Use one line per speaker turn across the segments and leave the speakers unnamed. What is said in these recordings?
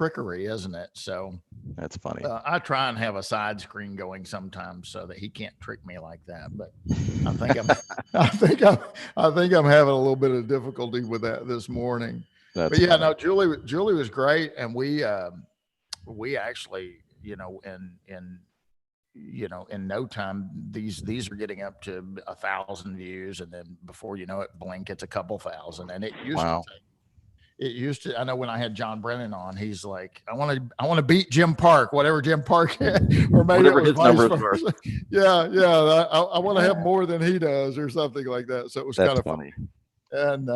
trickery, isn't it? So
That's funny.
I try and have a side screen going sometimes so that he can't trick me like that. But I think I'm, I think I'm having a little bit of difficulty with that this morning.
That's
But yeah,
funny.
no, Julie was great, and we actually, in no time, these are getting up to 1,000 views, and then before you know it, blink, it's a couple thousand. And
Wow.
I know when I had John Brennan on, he's like, I want to beat Jim Park, whatever Jim Park had, or maybe
Whatever
it was
his
vice
numbers were.
versa. Yeah. I want to have more than he does or something like that. So it was
That's
kind of
funny.
fun.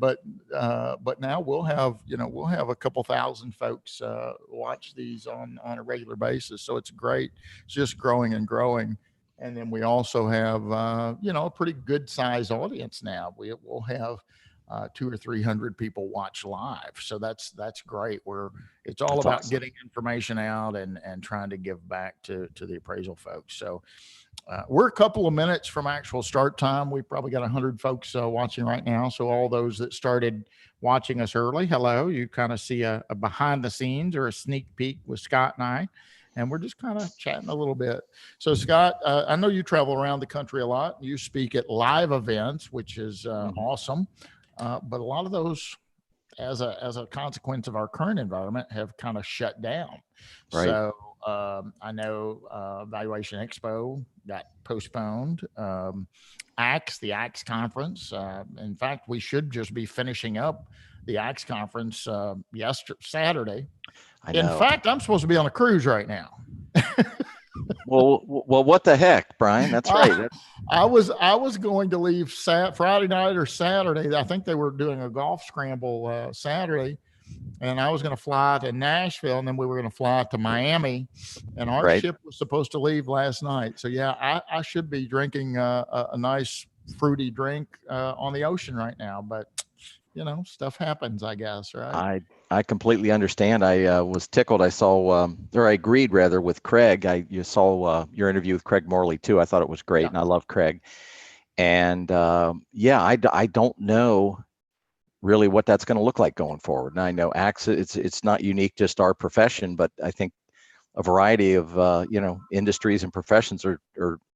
But now we'll have a couple thousand folks watch these on a regular basis. So it's great. It's just growing and growing. And then we also have a pretty good size audience now. We'll have 200 or 300 people watch live, so that's great. It's all
That's
about
awesome.
getting information out and trying to give back to the appraisal folks. So we're a couple of minutes from actual start time. We've probably got 100 folks watching right now. So all those that started watching us early, hello. You kind of see a behind the scenes or a sneak peek with Scott and I, and we're just kind of chatting a little bit. So Scott, I know you travel around the country a lot. You speak at live events, which is awesome. But a lot of those, as a consequence of our current environment, have kind of shut down.
Right.
So I know Valuation Expo got postponed. The AXE conference. In fact, we should just be finishing up the AXE conference Saturday.
I
In
know.
fact, I'm supposed to be on a cruise right now.
Well, what the heck, Brian? That's right.
I was going to leave Friday night or Saturday. I think they were doing a golf scramble Saturday, and I was going to fly to Nashville, and then we were going to fly to Miami, and our
Right.
ship was supposed to leave last night. So yeah, I should be drinking a nice fruity drink on the ocean right now, but stuff happens, I guess, right?
I completely understand. I was tickled. I saw, or I agreed rather with Craig. You saw your interview with Craig Morley too. I thought it was great,
Yeah.
and I love Craig. And I don't know really what that's going to look like going forward. And I know AXE, it's not unique just our profession, but I think a variety of industries and professions are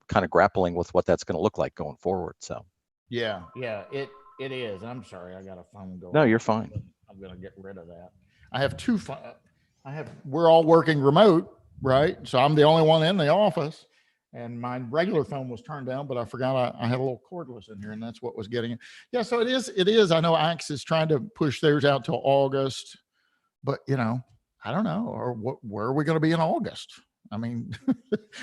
kind of grappling with what that's going to look like going forward. So
Yeah, it is. I'm sorry, I got a phone going.
no, you're fine.
I'm going to get rid of that. I have we're all working remote, right? So I'm the only one in the office, and my regular phone was turned down, but I forgot I had a little cordless in here, and that's what was getting it. Yeah, so it is. I know AXE is trying to push theirs out till August, but I don't know, or where are we going to be in August? I mean,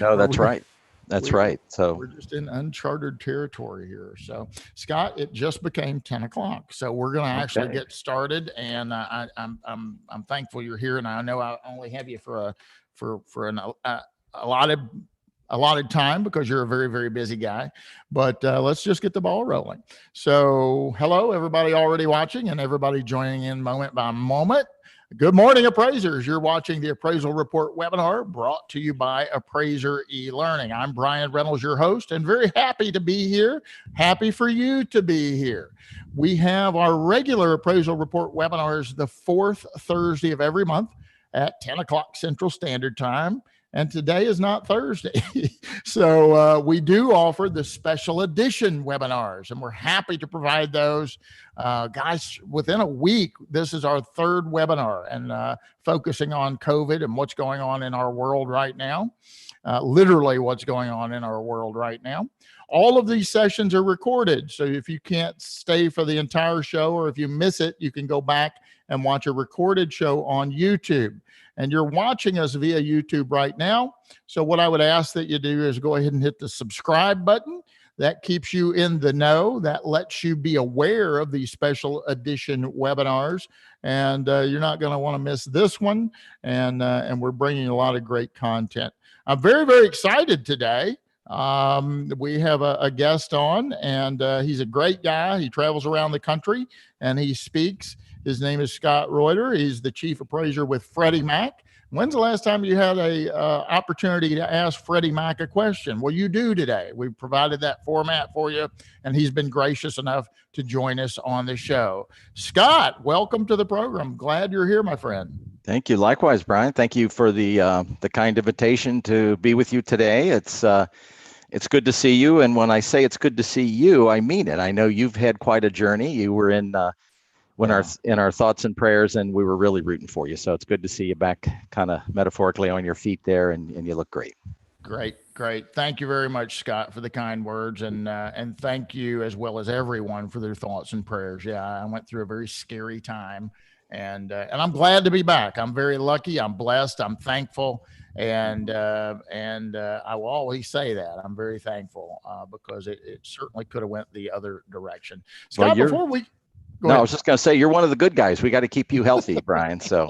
No, that's right. That's right. So
we're just in uncharted territory here. So Scott, it just became 10 o'clock. So we're going to actually get started. And I'm thankful you're here. And I know I only have you for a allotted time because you're a very, very busy guy, but let's just get the ball rolling. So hello, everybody already watching and everybody joining in moment by moment. Good morning, appraisers. You're watching the Appraisal Report webinar brought to you by Appraiser eLearning. I'm Bryan Reynolds, your host, and very happy to be here. Happy for you to be here. We have our regular Appraisal Report webinars the fourth Thursday of every month at 10 o'clock Central Standard Time. And today is not Thursday. So we do offer the special edition webinars, and we're happy to provide those. Guys, within a week, this is our third webinar, and focusing on COVID and what's going on in our world right now. Literally what's going on in our world right now. All of these sessions are recorded. So if you can't stay for the entire show, or if you miss it, you can go back and watch a recorded show on YouTube. And you're watching us via YouTube right now. So what I would ask that you do is go ahead and hit the subscribe button. That keeps you in the know. That lets you be aware of these special edition webinars. And you're not going to want to miss this one. And we're bringing a lot of great content. I'm very, very excited today. We have a guest on, and he's a great guy. He travels around the country and he speaks. His name is Scott Reuter. He's the chief appraiser with Freddie Mac. When's the last time you had a opportunity to ask Freddie Mac a question? Well, you do today. We've provided that format for you, and he's been gracious enough to join us on the show. Scott, welcome to the program. Glad you're here, my friend.
Thank you. Likewise, Bryan. Thank you for the kind invitation to be with you today. It's good to see you. And when I say it's good to see you, I mean it. I know you've had quite a journey. You were in in our thoughts and prayers, and we were really rooting for you. So it's good to see you back, kind of metaphorically, on your feet there, and you look great.
Great. Thank you very much, Scott, for the kind words, and thank you as well as everyone for their thoughts and prayers. Yeah, I went through a very scary time, and I'm glad to be back. I'm very lucky. I'm blessed. I'm thankful, and I will always say that I'm very thankful because it certainly could have went the other direction. Scott, before we go ahead.
I was just going to say, you're one of the good guys. We got to keep you healthy, Bryan. So,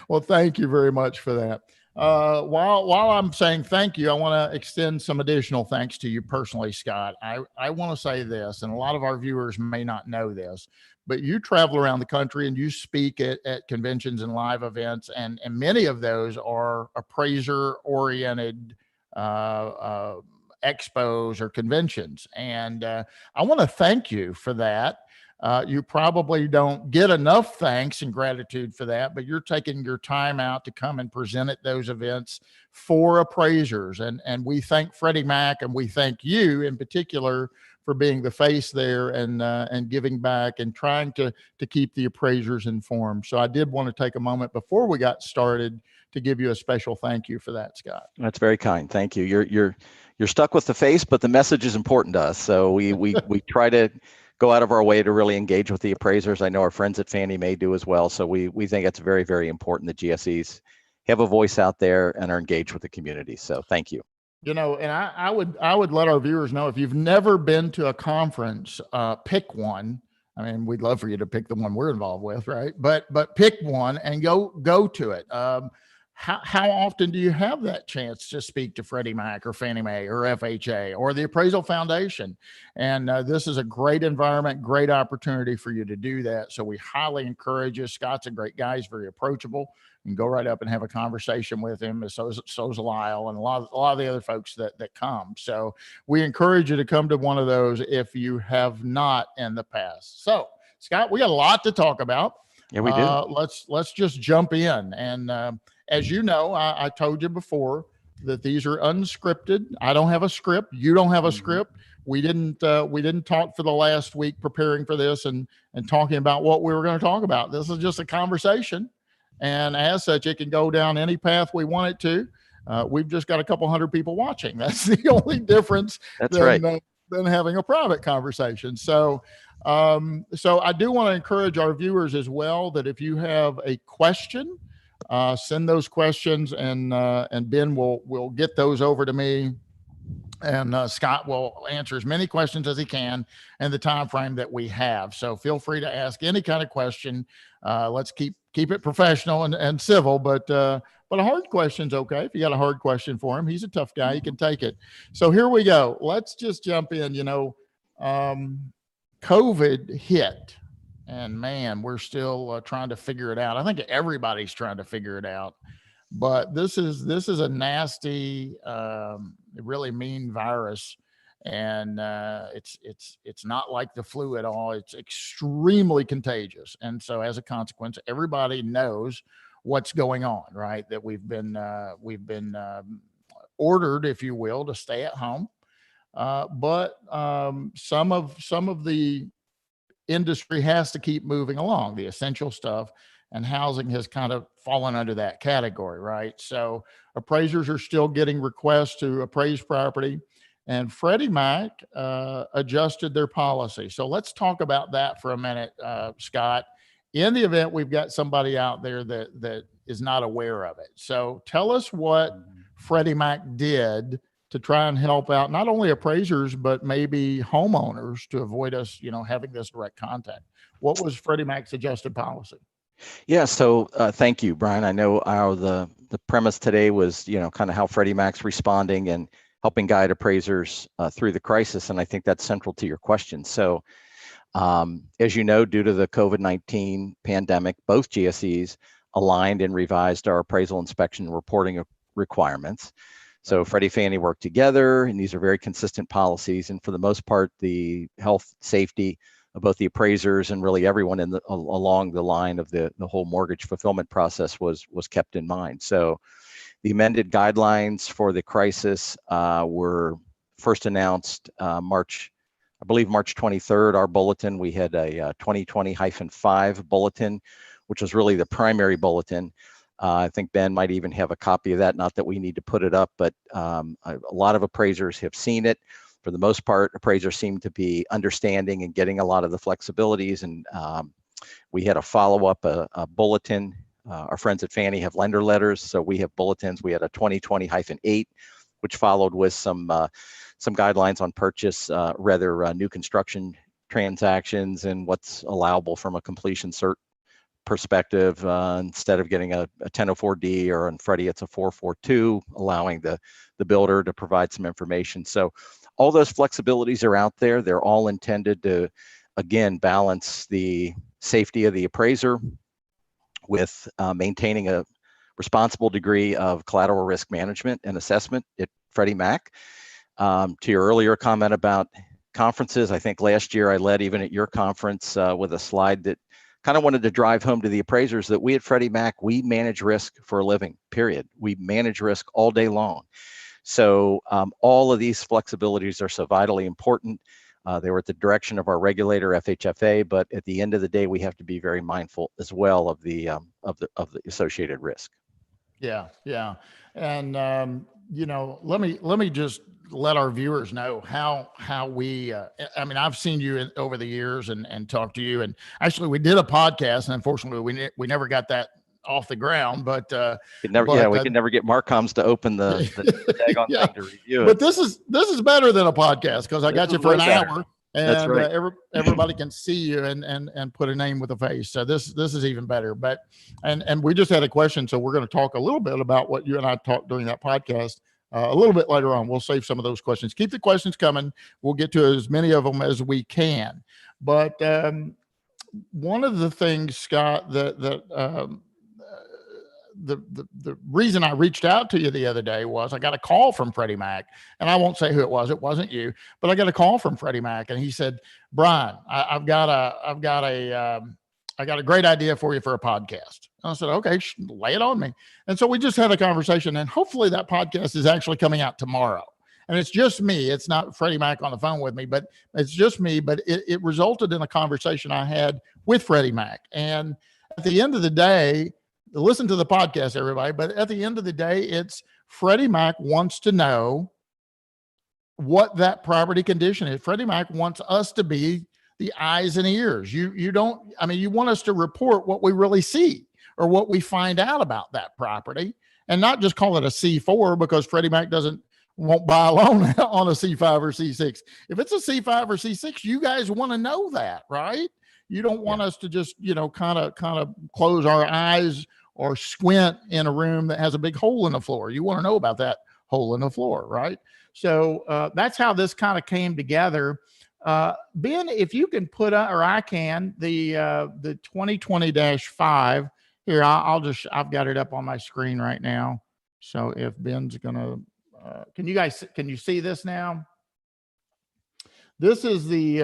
well, thank you very much for that. While I'm saying thank you, I want to extend some additional thanks to you personally, Scott. I want to say this, and a lot of our viewers may not know this, but you travel around the country and you speak at conventions and live events, and many of those are appraiser-oriented expos or conventions. And I want to thank you for that. You probably don't get enough thanks and gratitude for that, but you're taking your time out to come and present at those events for appraisers. And we thank Freddie Mac, and we thank you in particular for being the face there and giving back and trying to keep the appraisers informed. So I did want to take a moment before we got started to give you a special thank you for that, Scott.
That's very kind. Thank you. You're stuck with the face, but the message is important to us. So we try to go out of our way to really engage with the appraisers. I know our friends at Fannie Mae do as well. So we think it's very, very important that GSEs have a voice out there and are engaged with the community. So thank you.
You know, and I would let our viewers know, if you've never been to a conference, pick one. I mean, we'd love for you to pick the one we're involved with, right? But pick one and go to it. How often do you have that chance to speak to Freddie Mac or Fannie Mae or FHA or the Appraisal Foundation? And this is a great environment, great opportunity for you to do that. So we highly encourage you. Scott's a great guy. He's very approachable. You can go right up and have a conversation with him. So's Lyle and a lot of the other folks that come. So we encourage you to come to one of those if you have not in the past. So, Scott, we got a lot to talk about.
Yeah, we do.
Let's just jump in. And as you know, I told you before that these are unscripted. I don't have a script. You don't have a script. We didn't talk for the last week preparing for this and talking about what we were going to talk about. This is just a conversation. And as such, it can go down any path we want it to. We've just got a couple hundred people watching. That's the only difference.
That's right.
Than having a private conversation. So I do want to encourage our viewers as well that if you have a question, send those questions, and Ben will get those over to me, and Scott will answer as many questions as he can in the time frame that we have. So feel free to ask any kind of question. Let's keep it professional and civil, but a hard question's okay. If you got a hard question for him, he's a tough guy. He can take it. So here we go. Let's just jump in. You know, COVID hit, and man, we're still trying to figure it out. I think everybody's trying to figure it out, but this is a nasty, really mean virus. And it's not like the flu at all. It's extremely contagious. And so as a consequence, everybody knows what's going on, right? That we've been ordered, if you will, to stay at home. But some of the industry has to keep moving along, the essential stuff, and housing has kind of fallen under that category, right? So appraisers are still getting requests to appraise property, and Freddie Mac adjusted their policy. So let's talk about that for a minute, Scott. In the event we've got somebody out there that is not aware of it. So tell us what Freddie Mac did to try and help out not only appraisers, but maybe homeowners to avoid us, having this direct contact. What was Freddie Mac's adjusted policy?
Yeah, so thank you, Bryan. I know the premise today was, kind of how Freddie Mac's responding and helping guide appraisers through the crisis, and I think that's central to your question. So, as you know, due to the COVID-19 pandemic, both GSEs aligned and revised our appraisal, inspection, and reporting requirements. So Freddie Fannie worked together, and these are very consistent policies. And for the most part, the health, safety both the appraisers and really everyone in along the line of the whole mortgage fulfillment process was kept in mind. So the amended guidelines for the crisis were first announced March 23rd. Our bulletin, we had a 2020-5 bulletin, which was really the primary bulletin. I think Ben might even have a copy of that. Not that we need to put it up, but a lot of appraisers have seen it. For the most part, appraisers seem to be understanding and getting a lot of the flexibilities. And we had a follow-up, a bulletin. Our friends at Fannie have lender letters, so we have bulletins. We had a 2020-8, which followed with some guidelines on purchase, new construction transactions and what's allowable from a completion cert perspective. Instead of getting a 1004D or on Freddie, it's a 442, allowing the builder to provide some information. So all those flexibilities are out there. They're all intended to, again, balance the safety of the appraiser with maintaining a responsible degree of collateral risk management and assessment at Freddie Mac. To your earlier comment about conferences, I think last year I led, even at your conference, with a slide that kind of wanted to drive home to the appraisers that we at Freddie Mac, we manage risk for a living, period. We manage risk all day long. So all of these flexibilities are so vitally important. They were at the direction of our regulator, FHFA, but at the end of the day, we have to be very mindful as well of the associated risk.
Yeah, yeah, and you know, let me just let our viewers know how we. I mean, I've seen you over the years and talked to you, and actually, we did a podcast, and unfortunately, we never got that off the ground, but
we could never get Marcoms to open the daggone thing to review it.
But this is better than a podcast because I got you for an hour, and
that's right.
Everybody can see you and put a name with a face. So this is even better. But and we just had a question, so we're going to talk a little bit about what you and I talked during that podcast. A little bit later on, we'll save some of those questions. Keep the questions coming. We'll get to as many of them as we can. But one of the things, Scott, the reason I reached out to you the other day was I got a call from Freddie Mac, and I won't say who it was. It wasn't you, but I got a call from Freddie Mac, and he said, "Bryan, I've got a great idea for you for a podcast." And I said, "Okay, lay it on me." And so we just had a conversation, and hopefully that podcast is actually coming out tomorrow. And it's just me. It's not Freddie Mac on the phone with me, but it's just me. But it resulted in a conversation I had with Freddie Mac. And at the end of the day, listen to the podcast, everybody. But at the end of the day, it's Freddie Mac wants to know what that property condition is. Freddie Mac wants us to be the eyes and ears. You don't, I mean, you want us to report what we really see or what we find out about that property, and not just call it a C4 because Freddie Mac won't buy a loan on a C5 or C6. If it's a C5 or C6, you guys want to know that, right? You don't want us to just, kind of close our eyes or squint in a room that has a big hole in the floor. You want to know about that hole in the floor, right? So that's how this kind of came together. Ben, if you can put up, or I can, the 2020-5 here, I've got it up on my screen right now. So if Ben's gonna, can you see this now? This is the,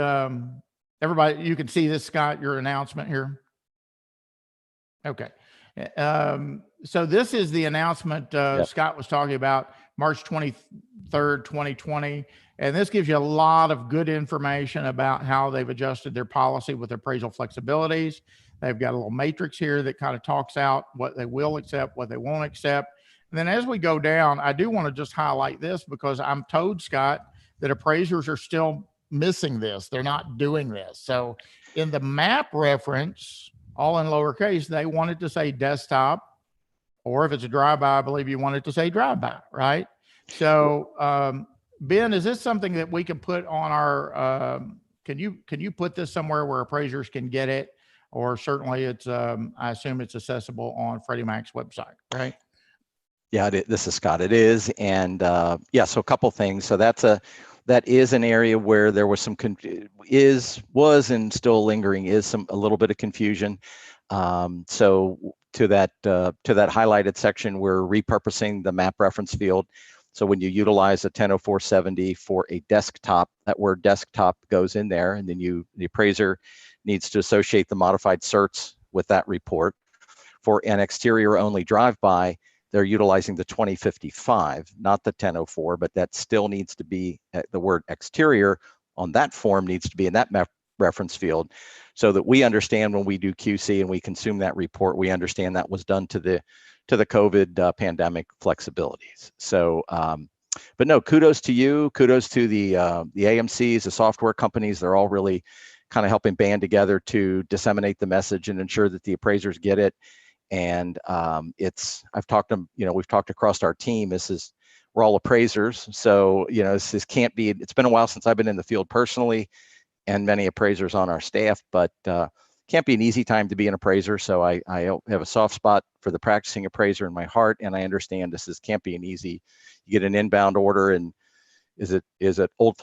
everybody, you can see this, Scott, your announcement here. Okay. So this is the announcement Scott was talking about, March 23rd, 2020. And this gives you a lot of good information about how they've adjusted their policy with appraisal flexibilities. They've got a little matrix here that kind of talks out what they will accept, what they won't accept. And then as we go down, I do want to just highlight this because I'm told, Scott, that appraisers are still missing this. They're not doing this. So in the map reference, all in lowercase, they wanted to say desktop, or if it's a drive-by, I believe you wanted to say drive-by, right? So, Ben, is this something that we can put on our, can you put this somewhere where appraisers can get it? Or certainly it's, I assume it's accessible on Freddie Mac's website, right?
Yeah, this is Scott. It is. And so a couple things. So that is an area where there was some was and still lingering is a little bit of confusion. So to that highlighted section, we're repurposing the map reference field. So when you utilize a 100470 for a desktop, that word desktop goes in there, and then the appraiser needs to associate the modified certs with that report. For an exterior only drive-by, they're utilizing the 2055, not the 1004, but that still needs to be, the word exterior on that form needs to be in that reference field, so that we understand when we do QC and we consume that report, we understand that was done to the COVID pandemic flexibilities. So, but no, kudos to you, kudos to the AMCs, the software companies. They're all really kind of helping band together to disseminate the message and ensure that the appraisers get it. And I've talked to, we've talked across our team. We're all appraisers. So, this can't be, it's been a while since I've been in the field personally, and many appraisers on our staff, but can't be an easy time to be an appraiser. So I have a soft spot for the practicing appraiser in my heart. And I understand can't be an easy, you get an inbound order, and is it old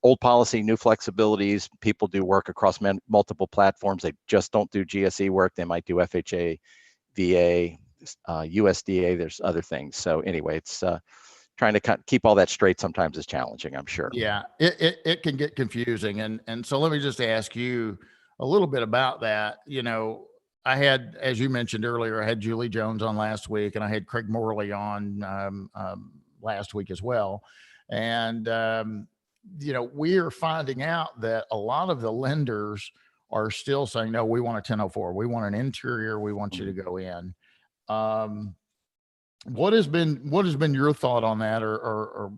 old policy, new flexibilities? People do work across multiple platforms. They just don't do GSE work. They might do FHA, VA, USDA. There's other things. So anyway, it's trying to keep all that straight sometimes is challenging, I'm sure.
Yeah, it can get confusing. And so let me just ask you a little bit about that. I had, as you mentioned earlier, I had Julie Jones on last week, and I had Craig Morley on last week as well. And, we are finding out that a lot of the lenders are still saying, no, we want a 1004. We want an interior. We want you to go in. What has been your thought on that? Or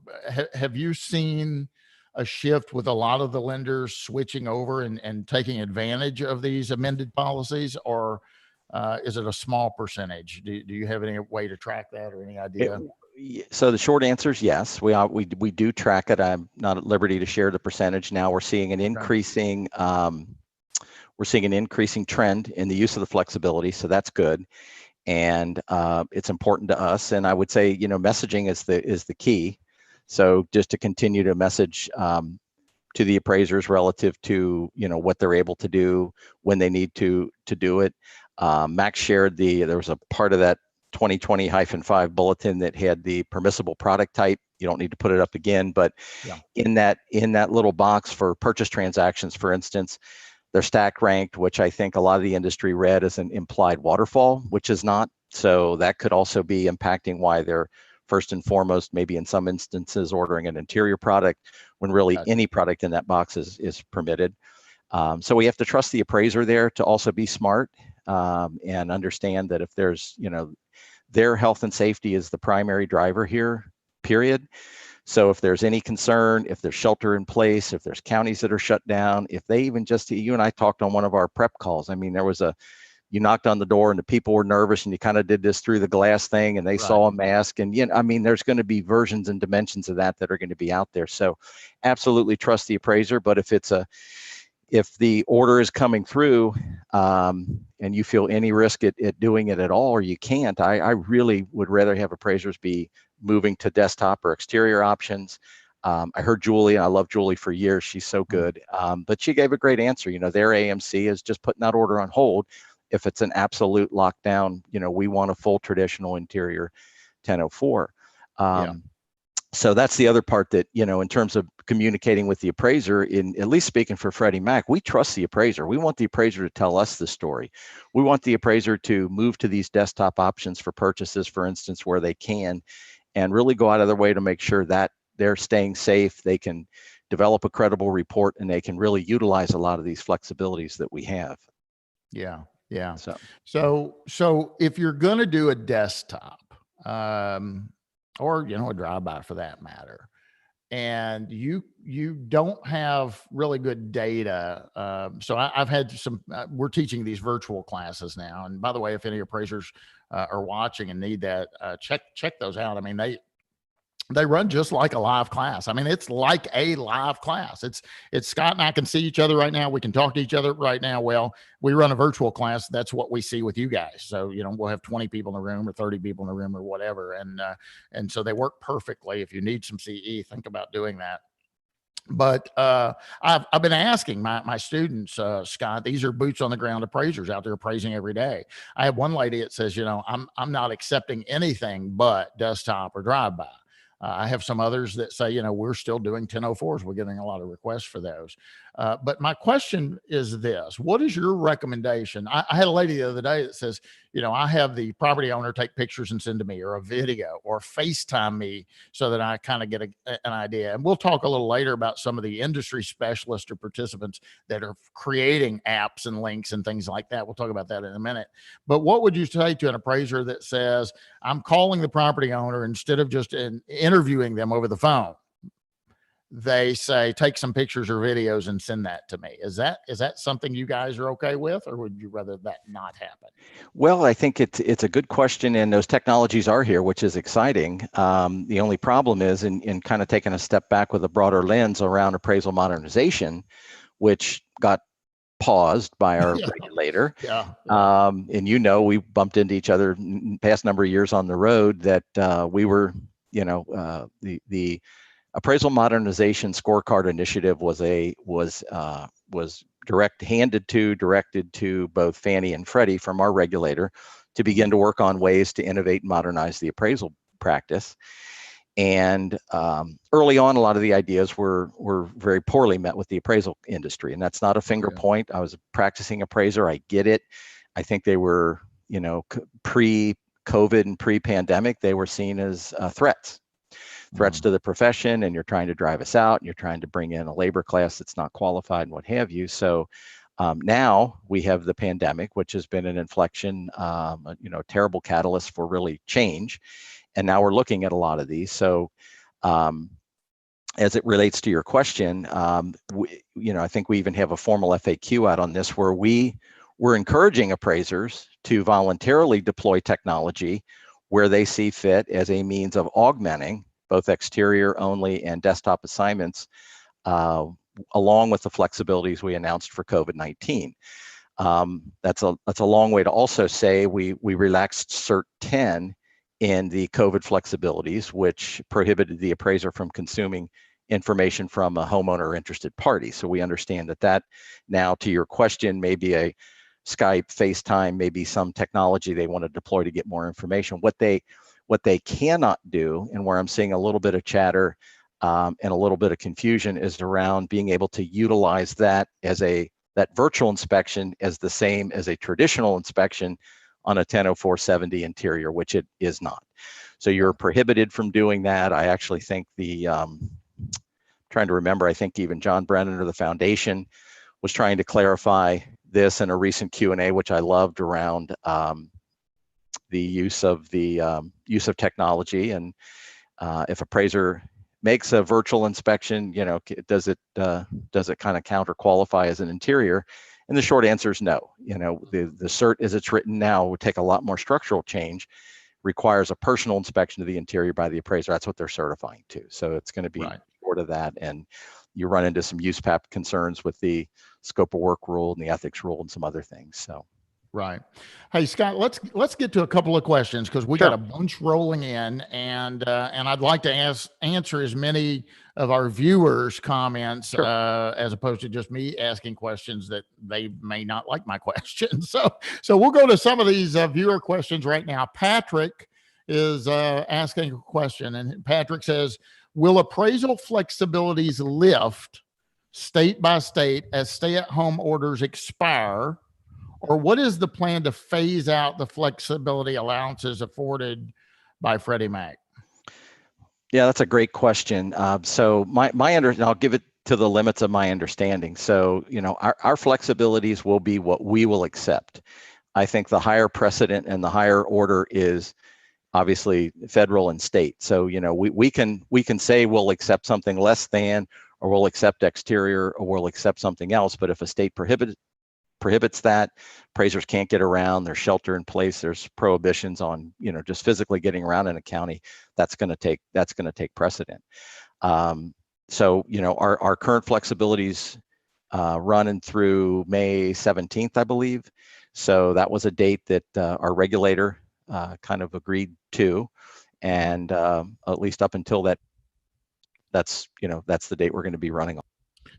have you seen a shift with a lot of the lenders switching over and taking advantage of these amended policies, or is it a small percentage? Do you have any way to track that, or any idea?
So the short answer is yes. We do track it. I'm not at liberty to share the percentage now. We're seeing an increasing trend in the use of the flexibility, so that's good, and it's important to us. And I would say, messaging is the key. So just to continue to message to the appraisers relative to what they're able to do when they need to do it. Max shared there was a part of that 2020-5 bulletin that had the permissible product type. You don't need to put it up again, but yeah, in that little box for purchase transactions, for instance, they're stack ranked, which I think a lot of the industry read as an implied waterfall, which is not. So that could also be impacting why they're first and foremost, maybe in some instances, ordering an interior product when really any product in that box is permitted. So we have to trust the appraiser there to also be smart and understand that if there's, their health and safety is the primary driver here, period. So if there's any concern, if there's shelter in place, if there's counties that are shut down, if they even you and I talked on one of our prep calls. I mean, you knocked on the door and the people were nervous, and you kind of did this through the glass thing, and they saw a mask, and there's going to be versions and dimensions of that are going to be out there. So absolutely trust the appraiser. But if the order is coming through and you feel any risk at doing it at all, or you can't, I really would rather have appraisers be moving to desktop or exterior options. I heard Julie, and I love Julie for years. She's so good. But she gave a great answer. Their AMC is just putting that order on hold. If it's an absolute lockdown, we want a full traditional interior 1004. So that's the other part that, in terms of communicating with the appraiser, at least speaking for Freddie Mac, we trust the appraiser. We want the appraiser to tell us the story. We want the appraiser to move to these desktop options for purchases, for instance, where they can, and really go out of their way to make sure that they're staying safe. They can develop a credible report, and they can really utilize a lot of these flexibilities that we have.
Yeah. Yeah. So if you're going to do a desktop, or, a drive-by for that matter, and you don't have really good data. So I've had we're teaching these virtual classes now. And by the way, if any appraisers are watching and need that, check those out. I mean, they run just like a live class. I mean, it's like a live class. It's Scott and I can see each other right now. We can talk to each other right now. Well, we run a virtual class. That's what we see with you guys. So, we'll have 20 people in the room or 30 people in the room or whatever. And so they work perfectly. If you need some CE, think about doing that. But I've been asking my students, Scott, these are boots on the ground appraisers out there appraising every day. I have one lady that says, I'm not accepting anything but desktop or drive-by. I have some others that say, we're still doing 1004s. We're getting a lot of requests for those. But my question is this: what is your recommendation? I had a lady the other day that says, I have the property owner take pictures and send to me, or a video, or FaceTime me, so that I kind of get an idea. And we'll talk a little later about some of the industry specialists or participants that are creating apps and links and things like that. We'll talk about that in a minute. But what would you say to an appraiser that says, I'm calling the property owner instead of just interviewing them over the phone? They say, take some pictures or videos and send that to me. Is that something you guys are okay with, or would you rather that not happen?
Well, I think it's a good question, and those technologies are here, which is exciting. The only problem is in kind of taking a step back with a broader lens around appraisal modernization, which got paused by our regulator.
Yeah.
And we bumped into each other past number of years on the road that we were, the appraisal modernization scorecard initiative was directed to both Fannie and Freddie from our regulator to begin to work on ways to innovate and modernize the appraisal practice. And early on, a lot of the ideas were very poorly met with the appraisal industry. And that's not a finger point. I was a practicing appraiser. I get it. I think they were, pre-COVID and pre-pandemic, they were seen as threats to the profession, and you're trying to drive us out, and you're trying to bring in a labor class that's not qualified and what have you. So now we have the pandemic, which has been an inflection, terrible catalyst for really change. And now we're looking at a lot of these. So as it relates to your question, I think we even have a formal FAQ out on this, where we're encouraging appraisers to voluntarily deploy technology where they see fit as a means of augmenting both exterior only and desktop assignments, along with the flexibilities we announced for COVID-19. That's a long way to also say we relaxed Cert 10 in the COVID flexibilities, which prohibited the appraiser from consuming information from a homeowner or interested party. So we understand that now, to your question, maybe a Skype, FaceTime, maybe some technology they want to deploy to get more information. What they cannot do, and where I'm seeing a little bit of chatter and a little bit of confusion, is around being able to utilize that virtual inspection as the same as a traditional inspection on a 100470 interior, which it is not. So you're prohibited from doing that. I actually think trying to remember, I think even John Brennan or the foundation was trying to clarify this in a recent Q&A, which I loved, around the use of technology. And if appraiser makes a virtual inspection, does it kind of counter qualify as an interior? And the short answer is no. The cert as it's written now would take a lot more structural change, requires a personal inspection of the interior by the appraiser. That's what they're certifying to. So it's going to be short of that. And you run into some USPAP concerns with the scope of work rule and the ethics rule and some other things. So.
Right. Hey, Scott, let's get to a couple of questions, because we got a bunch rolling in, and I'd like to answer as many of our viewers' comments as opposed to just me asking questions that they may not like my questions. So we'll go to some of these viewer questions right now. Patrick is asking a question, and Patrick says, will appraisal flexibilities lift state by state as stay-at-home orders expire? Or what is the plan to phase out the flexibility allowances afforded by Freddie Mac?
Yeah, that's a great question. So I'll give it to the limits of my understanding. So, our flexibilities will be what we will accept. I think the higher precedent and the higher order is obviously federal and state. So, we can say we'll accept something less than, or we'll accept exterior, or we'll accept something else. But if a state prohibits that, appraisers can't get around, there's shelter in place, there's prohibitions on just physically getting around in a county, that's going to take precedent. So our current flexibilities running through May 17th, I believe. So that was a date that our regulator kind of agreed to, and at least up until that's the date we're going to be running on.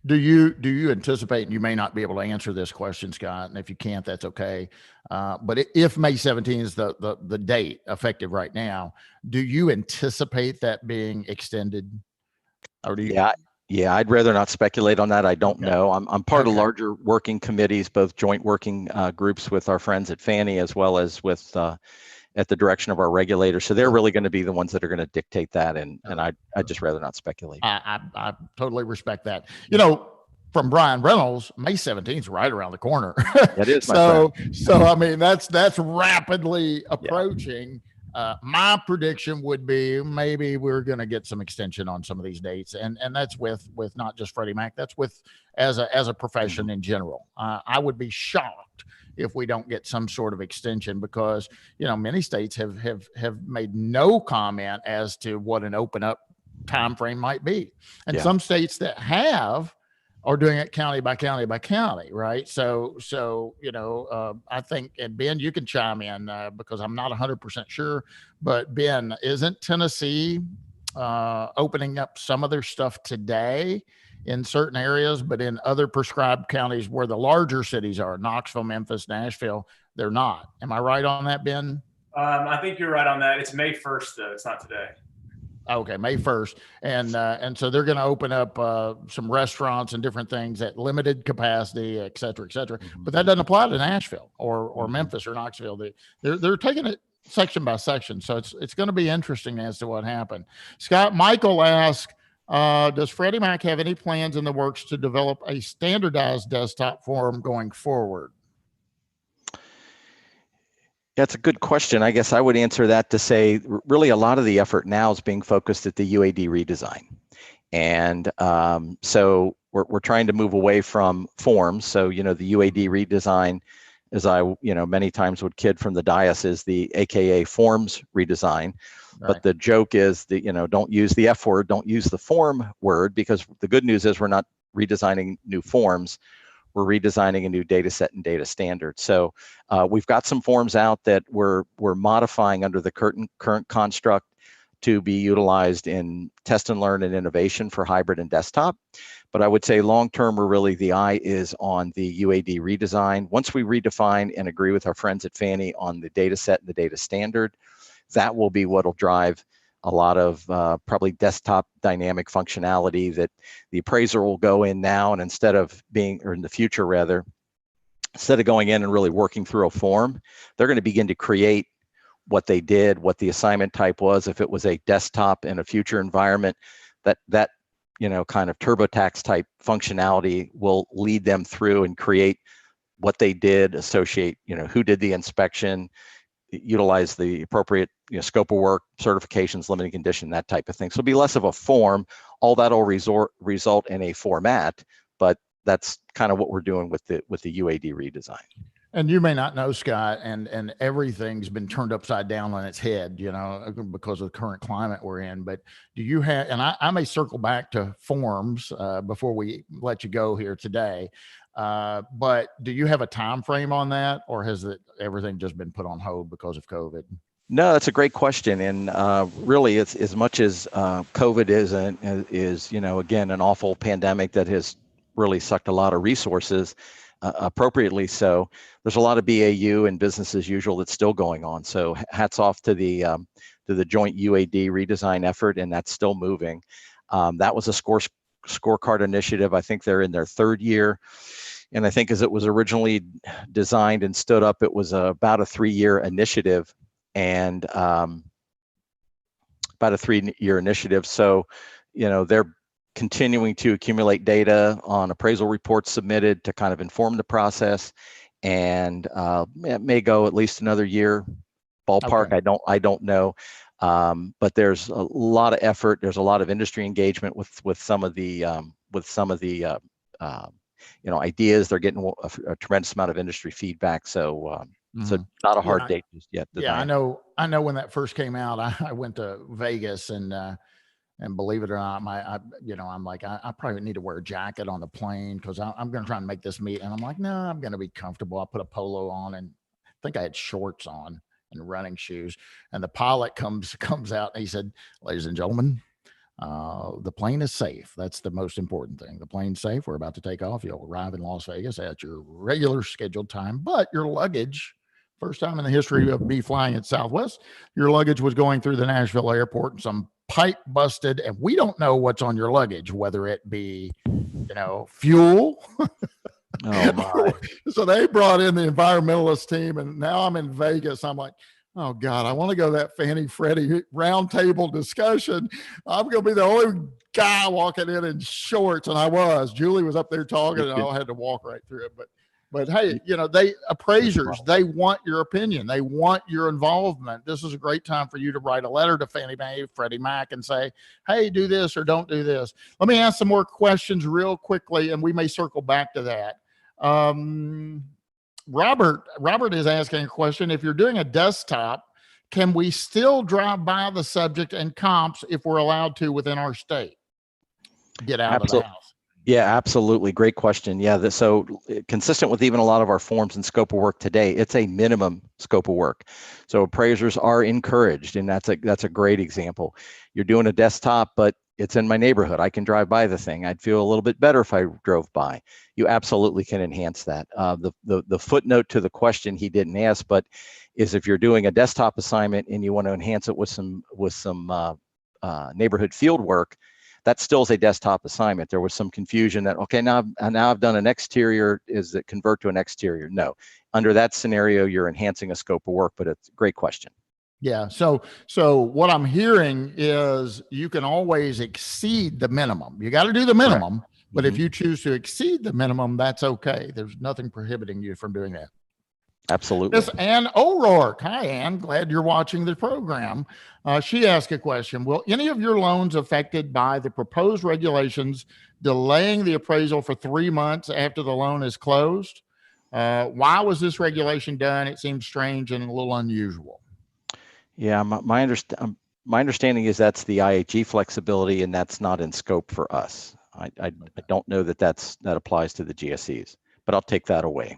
Do you anticipate, and you may not be able to answer this question, Scott, and if you can't, that's okay. But if May 17th is the date effective right now, do you anticipate that being extended? Or do you?
Yeah, I'd rather not speculate on that. I don't
Okay.
know. I'm part of larger working committees, both joint working groups with our friends at Fannie, as well as with at the direction of our regulators. So they're really going to be the ones that are going to dictate that, and I'd just rather not speculate.
I totally respect that. You know, from Bryan Reynolds, May 17th is right around the corner.
That is, my friend.
So I mean, that's rapidly approaching. My prediction would be maybe we're going to get some extension on some of these dates, and that's with not just Freddie Mac. That's with as a profession in general. I would be shocked if we don't get some sort of extension, because many states have made no comment as to what an open up time frame might be, and some states that are doing it county by county by county, right? So I think, and Ben, you can chime in because I'm not 100% sure, but Ben, isn't Tennessee opening up some of their stuff today in certain areas, but in other prescribed counties where the larger cities are, Knoxville, Memphis, Nashville, they're not? Am I right on that, Ben?
I think you're right on that. It's May 1st though. It's not today.
Okay, May 1st. And so they're going to open up some restaurants and different things at limited capacity, et cetera, et cetera. But that doesn't apply to Nashville or Memphis or Knoxville. They're taking it section by section. So it's going to be interesting as to what happened. Scott, Michael asked, does Freddie Mac have any plans in the works to develop a standardized desktop form going forward?
That's a good question. I guess I would answer that to say, really, a lot of the effort now is being focused at the UAD redesign. And so we're trying to move away from forms. So, the UAD redesign, as I, many times would kid from the dais, is the AKA forms redesign. Right. But the joke is that, don't use the F word, don't use the form word, because the good news is we're not redesigning new forms. We're redesigning a new data set and data standard. So we've got some forms out that we're modifying under the current construct to be utilized in test and learn and innovation for hybrid and desktop. But I would say long-term, the eye is on the UAD redesign. Once we redefine and agree with our friends at Fannie on the data set and the data standard, that will be what'll drive a lot of probably desktop dynamic functionality that the appraiser will go in now, and instead of in the future rather, instead of going in and really working through a form, they're going to begin to create what they did, what the assignment type was. If it was a desktop in a future environment, that kind of TurboTax type functionality will lead them through and create what they did, associate, who did the inspection, utilize the appropriate scope of work, certifications, limiting condition, that type of thing. So it'll be less of a form. All that will result in a format, but that's kind of what we're doing with the UAD redesign.
And you may not know, Scott, and everything's been turned upside down on its head, because of the current climate we're in. But do you have, and I may circle back to forms before we let you go here today, but do you have a time frame on that, or has everything just been put on hold because of COVID?
No, that's a great question. And really, it's as much as COVID is, again, an awful pandemic that has really sucked a lot of resources, appropriately so. There's a lot of BAU and business as usual that's still going on. So hats off to the joint UAD redesign effort, and that's still moving. That was a scorecard initiative. I think they're in their third year. And I think as it was originally designed and stood up, it was about a 3-year initiative, and about a 3-year initiative. So, they're continuing to accumulate data on appraisal reports submitted to kind of inform the process, and it may go at least another year, ballpark. Okay. I don't know, but there's a lot of effort. There's a lot of industry engagement with some of the ideas. They're getting a tremendous amount of industry feedback. So so not a hard date just yet.
Yeah, I know when that first came out, I went to Vegas, and believe it or not, I'm like, I probably need to wear a jacket on the plane because I'm going to try and make this meet. And I'm like, no, I'm going to be comfortable. I'll put a polo on, and I think I had shorts on and running shoes. And the pilot comes out and he said, "Ladies and gentlemen, The plane is safe. That's the most important thing. The plane's safe. We're about to take off. You'll arrive in Las Vegas at your regular scheduled time, but your luggage, first time in the history of me flying at Southwest, your luggage was going through the Nashville airport and some pipe busted. And we don't know what's on your luggage, whether it be, fuel.
Oh my.
So they brought in the environmentalist team, and now I'm in Vegas. I'm like, oh God, I want to go to that Fannie Freddie roundtable discussion. I'm going to be the only guy walking in shorts. And I was. Julie was up there talking, and I had to walk right through it. But hey, they appraisers, they want your opinion. They want your involvement. This is a great time for you to write a letter to Fannie Mae, Freddie Mac, and say, hey, do this or don't do this. Let me ask some more questions real quickly, and we may circle back to that. Robert is asking a question. If you're doing a desktop, can we still drive by the subject and comps if we're allowed to within our state? Get out of the house.
Yeah, absolutely. Great question. Yeah, so consistent with even a lot of our forms and scope of work today, it's a minimum scope of work. So appraisers are encouraged, and that's a great example. You're doing a desktop, but it's in my neighborhood. I can drive by the thing. I'd feel a little bit better if I drove by. You absolutely can enhance that. The footnote to the question he didn't ask, but is if you're doing a desktop assignment and you want to enhance it with some neighborhood field work, that still is a desktop assignment. There was some confusion that, okay, now I've done an exterior, is it convert to an exterior? No. Under that scenario, you're enhancing a scope of work, but it's a great question.
Yeah. So what I'm hearing is you can always exceed the minimum. You got to do the minimum, correct. But if you choose to exceed the minimum, that's okay. There's nothing prohibiting you from doing that.
Absolutely.
Miss Ann O'Rourke. Hi, Ann. Glad you're watching the program. She asked a question. Will any of your loans affected by the proposed regulations delaying the appraisal for 3 months after the loan is closed? Why was this regulation done? It seems strange and a little unusual.
Yeah, my understanding is that's the IHE flexibility, and that's not in scope for us. I don't know that applies to the GSEs, but I'll take that away.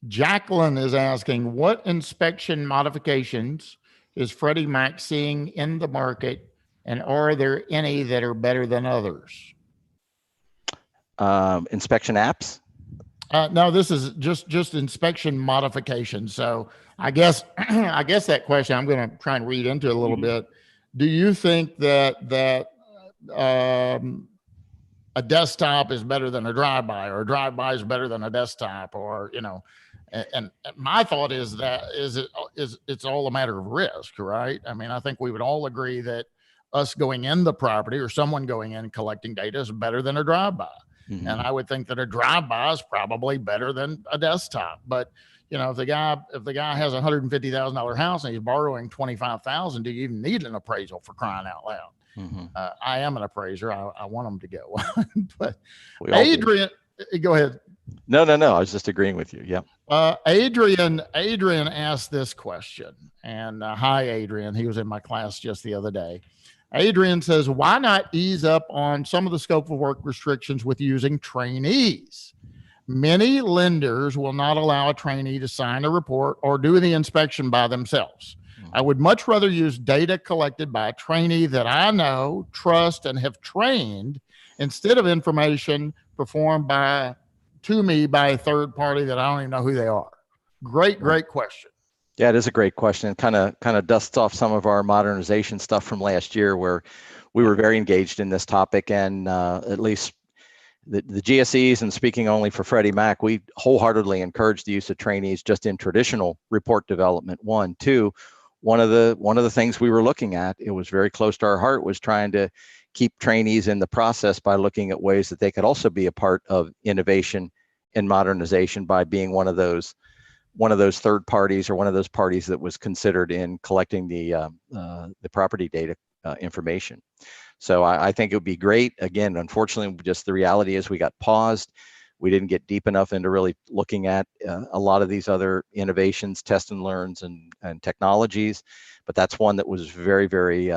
Jacqueline is asking, what inspection modifications is Freddie Mac seeing in the market, and are there any that are better than others?
Inspection apps?
No, this is just inspection modifications. So I guess that question, I'm going to try and read into it a little bit. Do you think that a desktop is better than a drive-by, or a drive-by is better than a desktop, or and my thought is that it's all a matter of risk, right? I mean, I think we would all agree that us going in the property or someone going in and collecting data is better than a drive-by. Mm-hmm. And I would think that a drive-by is probably better than a desktop. But if the guy has a $150,000 house and he's borrowing $25,000, do you even need an appraisal, for crying out loud? Mm-hmm. I am an appraiser. I want them to go. But Adrian, go ahead.
No. I was just agreeing with you. Yeah.
Adrian asked this question, and hi, Adrian. He was in my class just the other day. Adrian says, why not ease up on some of the scope of work restrictions with using trainees? Many lenders will not allow a trainee to sign a report or do the inspection by themselves. I would much rather use data collected by a trainee that I know, trust, and have trained, instead of information performed to me by a third party that I don't even know who they are. Great question.
Yeah, it is a great question. It kind of dusts off some of our modernization stuff from last year, where we were very engaged in this topic, and at least the GSEs, and speaking only for Freddie Mac, we wholeheartedly encourage the use of trainees just in traditional report development. One of the things we were looking at, it was very close to our heart, was trying to keep trainees in the process by looking at ways that they could also be a part of innovation and modernization by being one of those third parties, or one of those parties that was considered in collecting the property data information. So I think it would be great. Again, unfortunately, just the reality is we got paused. We didn't get deep enough into really looking at a lot of these other innovations, test and learns, and technologies. But that's one that was very, very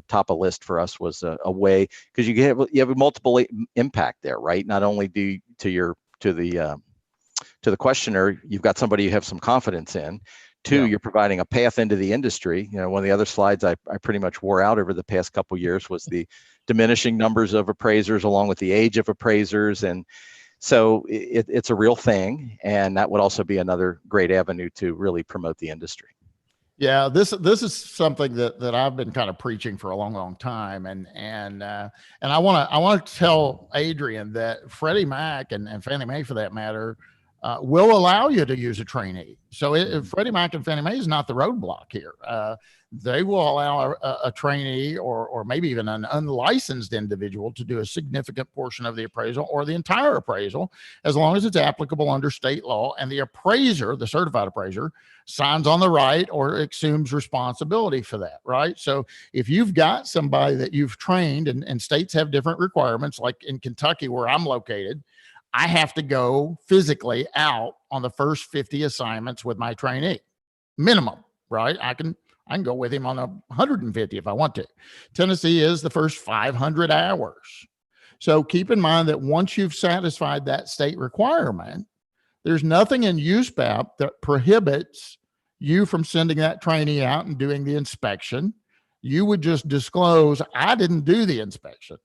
top of list for us, was a way, because you have a multiple impact there, right? Not only to the questioner, you've got somebody you have some confidence in. Two,
Yeah.
you're providing a path into the industry. You know, one of the other slides I pretty much wore out over the past couple of years was the diminishing numbers of appraisers along with the age of appraisers. And so it's a real thing. And that would also be another great avenue to really promote the industry.
Yeah, this is something that I've been kind of preaching for a long time, and I want to tell Adrian that Freddie Mac and Fannie Mae, for that matter, will allow you to use a trainee. So Freddie Mac and Fannie Mae is not the roadblock here. They will allow a trainee or maybe even an unlicensed individual to do a significant portion of the appraisal or the entire appraisal, as long as it's applicable under state law, and the appraiser, the certified appraiser, signs on the right or assumes responsibility for that, right? So if you've got somebody that you've trained, and states have different requirements, like in Kentucky where I'm located, I have to go physically out on the first 50 assignments with my trainee, minimum, right? I can go with him on 150 if I want to. Tennessee is the first 500 hours. So keep in mind that once you've satisfied that state requirement, there's nothing in USPAP that prohibits you from sending that trainee out and doing the inspection. You would just disclose, I didn't do the inspection.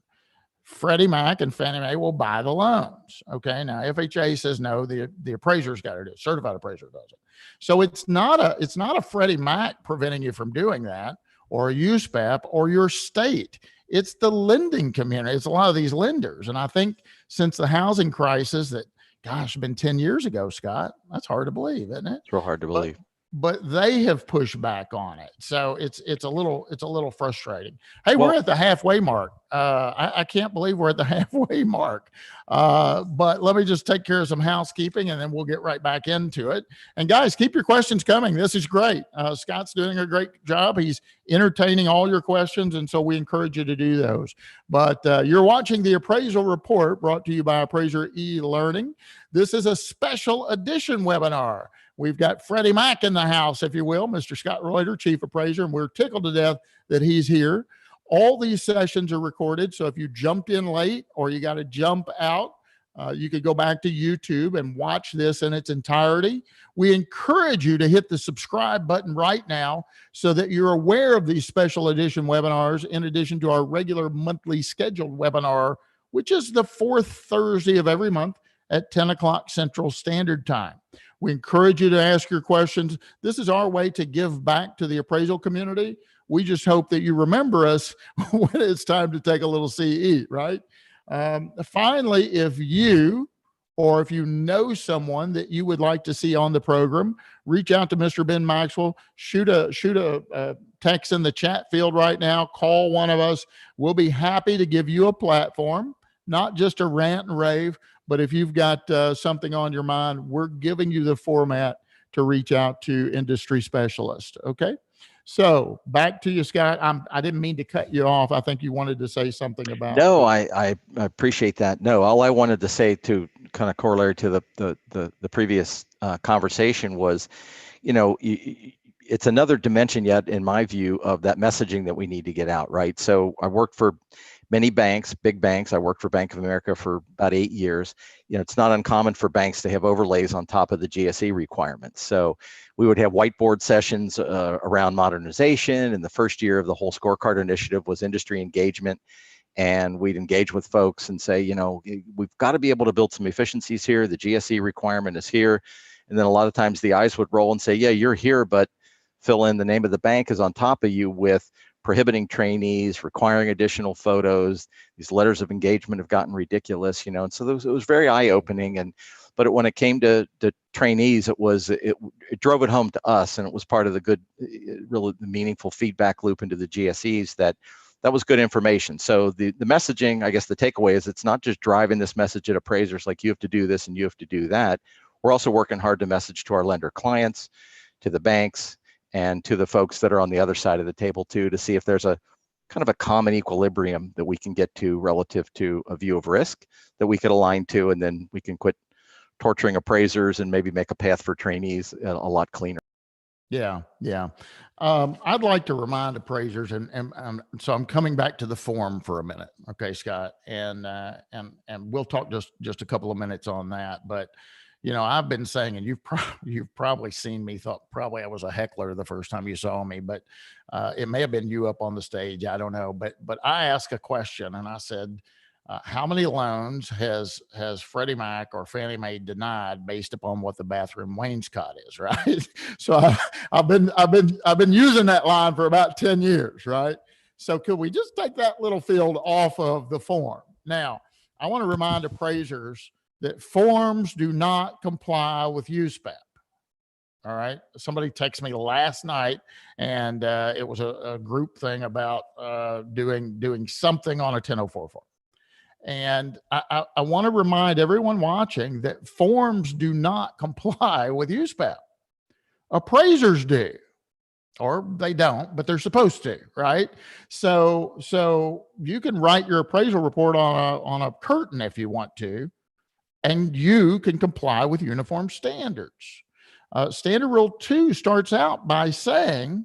Freddie Mac and Fannie Mae will buy the loans. Okay. Now FHA says no, the appraiser's got to do it. Certified appraiser does it. So it's not a Freddie Mac preventing you from doing that, or a USPAP or your state. It's the lending community. It's a lot of these lenders. And I think since the housing crisis that, gosh, been 10 years ago, Scott, that's hard to believe, isn't it?
It's real hard to believe.
But they have pushed back on it. So it's a little frustrating. Hey, we're at the halfway mark. I can't believe we're at the halfway mark. But let me just take care of some housekeeping and then we'll get right back into it. And guys, keep your questions coming. This is great. Scott's doing a great job. He's entertaining all your questions. And so we encourage you to do those. But you're watching the Appraisal Report, brought to you by Appraiser eLearning. This is a special edition webinar. We've got Freddie Mac in the house, if you will, Mr. Scott Reuter, Chief Appraiser, and we're tickled to death that he's here. All these sessions are recorded, so if you jumped in late or you got to jump out, you could go back to YouTube and watch this in its entirety. We encourage you to hit the subscribe button right now so that you're aware of these special edition webinars, in addition to our regular monthly scheduled webinar, which is the fourth Thursday of every month at 10 o'clock Central Standard Time. We encourage you to ask your questions. This is our way to give back to the appraisal community. We just hope that you remember us when it's time to take a little CE, right? Finally, if you know someone that you would like to see on the program, reach out to Mr. Ben Maxwell, shoot a text in the chat field right now, call one of us. We'll be happy to give you a platform, not just a rant and rave, but if you've got something on your mind, we're giving you the format to reach out to industry specialists. Okay. So back to you, Scott. I didn't mean to cut you off. I think you wanted to say something about.
No, I appreciate that. No, all I wanted to say, to kind of corollary to the previous conversation, was, you know, it's another dimension yet, in my view, of that messaging that we need to get out, right? So I worked for many banks, big banks. I worked for Bank of America for about 8 years. You know, it's not uncommon for banks to have overlays on top of the GSE requirements. So we would have whiteboard sessions around modernization. And the first year of the whole scorecard initiative was industry engagement. And we'd engage with folks and say, you know, we've got to be able to build some efficiencies here. The GSE requirement is here. And then a lot of times the eyes would roll and say, yeah, you're here, but fill in the name of the bank is on top of you with prohibiting trainees, requiring additional photos. These letters of engagement have gotten ridiculous, you know, and so it was very eye-opening. But when it came to trainees, it drove it home to us, and it was part of the good, really meaningful feedback loop into the GSEs that was good information. So the messaging, I guess the takeaway is, it's not just driving this message at appraisers like you have to do this and you have to do that. We're also working hard to message to our lender clients, to the banks, and to the folks that are on the other side of the table too, to see if there's a kind of a common equilibrium that we can get to relative to a view of risk that we could align to, and then we can quit torturing appraisers and maybe make a path for trainees a lot cleaner.
Yeah. I'd like to remind appraisers, and so I'm coming back to the form for a minute. Okay, Scott, and we'll talk just a couple of minutes on that. But you know, I've been saying, and you've probably seen me, thought probably I was a heckler the first time you saw me, but it may have been you up on the stage. I don't know. But I asked a question and I said, how many loans has Freddie Mac or Fannie Mae denied based upon what the bathroom wainscot is, right? So I've been using that line for about 10 years, right? So could we just take that little field off of the form? Now, I want to remind appraisers that forms do not comply with USPAP. All right. Somebody texted me last night, and it was a group thing about doing something on a 1004 form. And I want to remind everyone watching that forms do not comply with USPAP. Appraisers do, or they don't, but they're supposed to, right? So you can write your appraisal report on a curtain if you want to, and you can comply with uniform standards. Standard Rule 2 starts out by saying,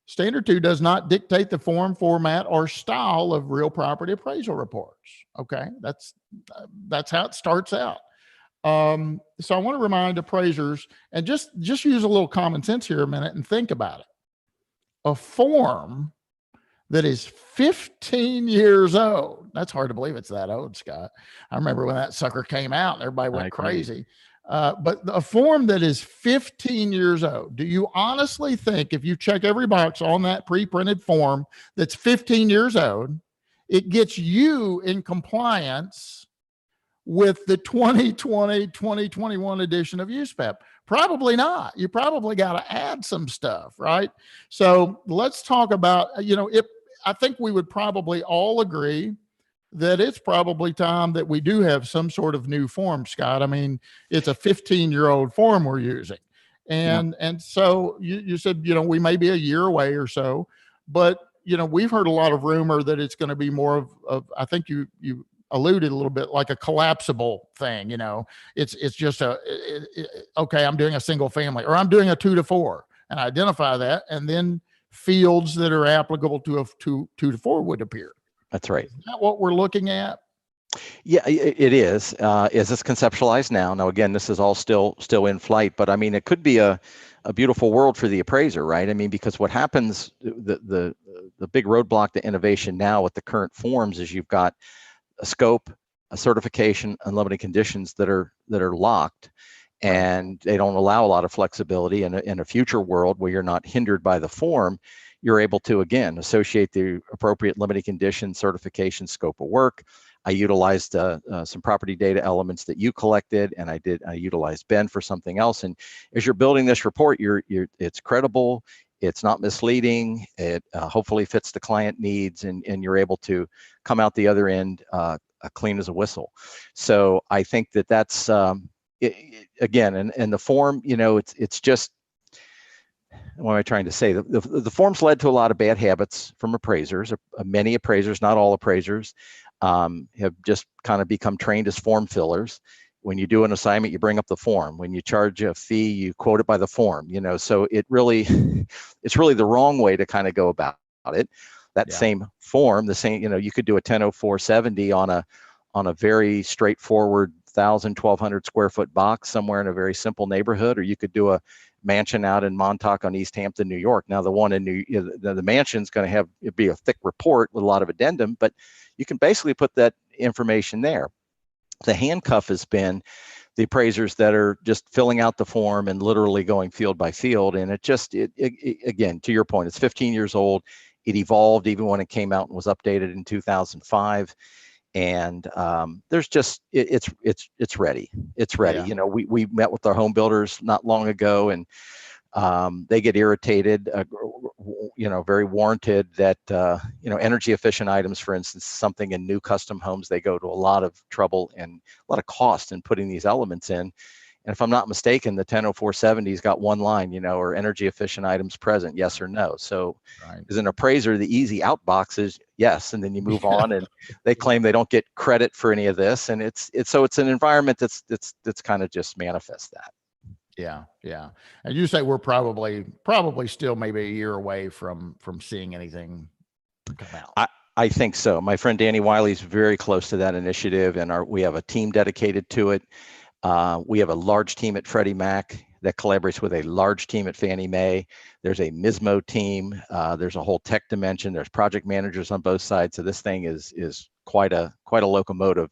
Standard 2 does not dictate the form, format, or style of real property appraisal reports. Okay, that's how it starts out. So I want to remind appraisers, and just use a little common sense here a minute and think about it. A form that is 15 years old. That's hard to believe it's that old, Scott. I remember when that sucker came out and everybody went crazy. But a form that is 15 years old, do you honestly think if you check every box on that pre-printed form that's 15 years old, it gets you in compliance with the 2020-2021 edition of USPAP? Probably not. You probably got to add some stuff, right? So let's talk about, you know, I think we would probably all agree that it's probably time that we do have some sort of new form, Scott. I mean, it's a 15-year-old form we're using. And so you said, you know, we may be a year away or so, but, you know, we've heard a lot of rumor that it's going to be more of I think you alluded a little bit like a collapsible thing. You know, it's just okay, I'm doing a single family, or I'm doing a 2 to 4, and identify that, and then fields that are applicable to a 2 to 4 would appear.
That's right.
Is that what we're looking at?
Yeah, it is. Is this conceptualized now? Now, again, this is all still in flight, but I mean, it could be a beautiful world for the appraiser, right? I mean, because what happens, the big roadblock to innovation now with the current forms is you've got a scope, a certification, unlimited conditions that are locked, and they don't allow a lot of flexibility. In a future world where you're not hindered by the form, you're able to, again, associate the appropriate limited condition, certification, scope of work. I utilized some property data elements that you collected, and I utilized Ben for something else. And as you're building this report, it's credible, it's not misleading, it hopefully fits the client needs, and you're able to come out the other end clean as a whistle. So I think that's again, and the form, you know, it's just, what am I trying to say? The forms led to a lot of bad habits from appraisers. Many appraisers, not all appraisers, have just kind of become trained as form fillers. When you do an assignment, you bring up the form. When you charge a fee, you quote it by the form. You know, so it's really the wrong way to kind of go about it. That same form, the same, you know, you could do a 100470 on a very straightforward 1,000-1,200 square foot box somewhere in a very simple neighborhood, or you could do a mansion out in Montauk on East Hampton, New York. Now, the one in the mansion's going to be a thick report with a lot of addendum, but you can basically put that information there. The handcuff has been the appraisers that are just filling out the form and literally going field by field. And again, to your point, it's 15 years old. It evolved even when it came out and was updated in 2005. And there's just it's ready. It's ready. You know, we met with our home builders not long ago, and they get irritated, you know, very warranted that you know, energy efficient items, for instance, something in new custom homes, they go to a lot of trouble and a lot of cost in putting these elements in. And if I'm not mistaken, the 100470's got one line, you know, or energy efficient items present, yes or no. So as an appraiser, the easy out box is yes, and then you move on, and they claim they don't get credit for any of this, and it's an environment that's kind of just manifests that.
Yeah. And you say we're probably still maybe a year away from seeing anything come out.
I think so. My friend Danny Wiley's very close to that initiative, and we have a team dedicated to it. We have a large team at Freddie Mac that collaborates with a large team at Fannie Mae. There's a MISMO team. There's a whole tech dimension. There's project managers on both sides. So this thing is quite a locomotive,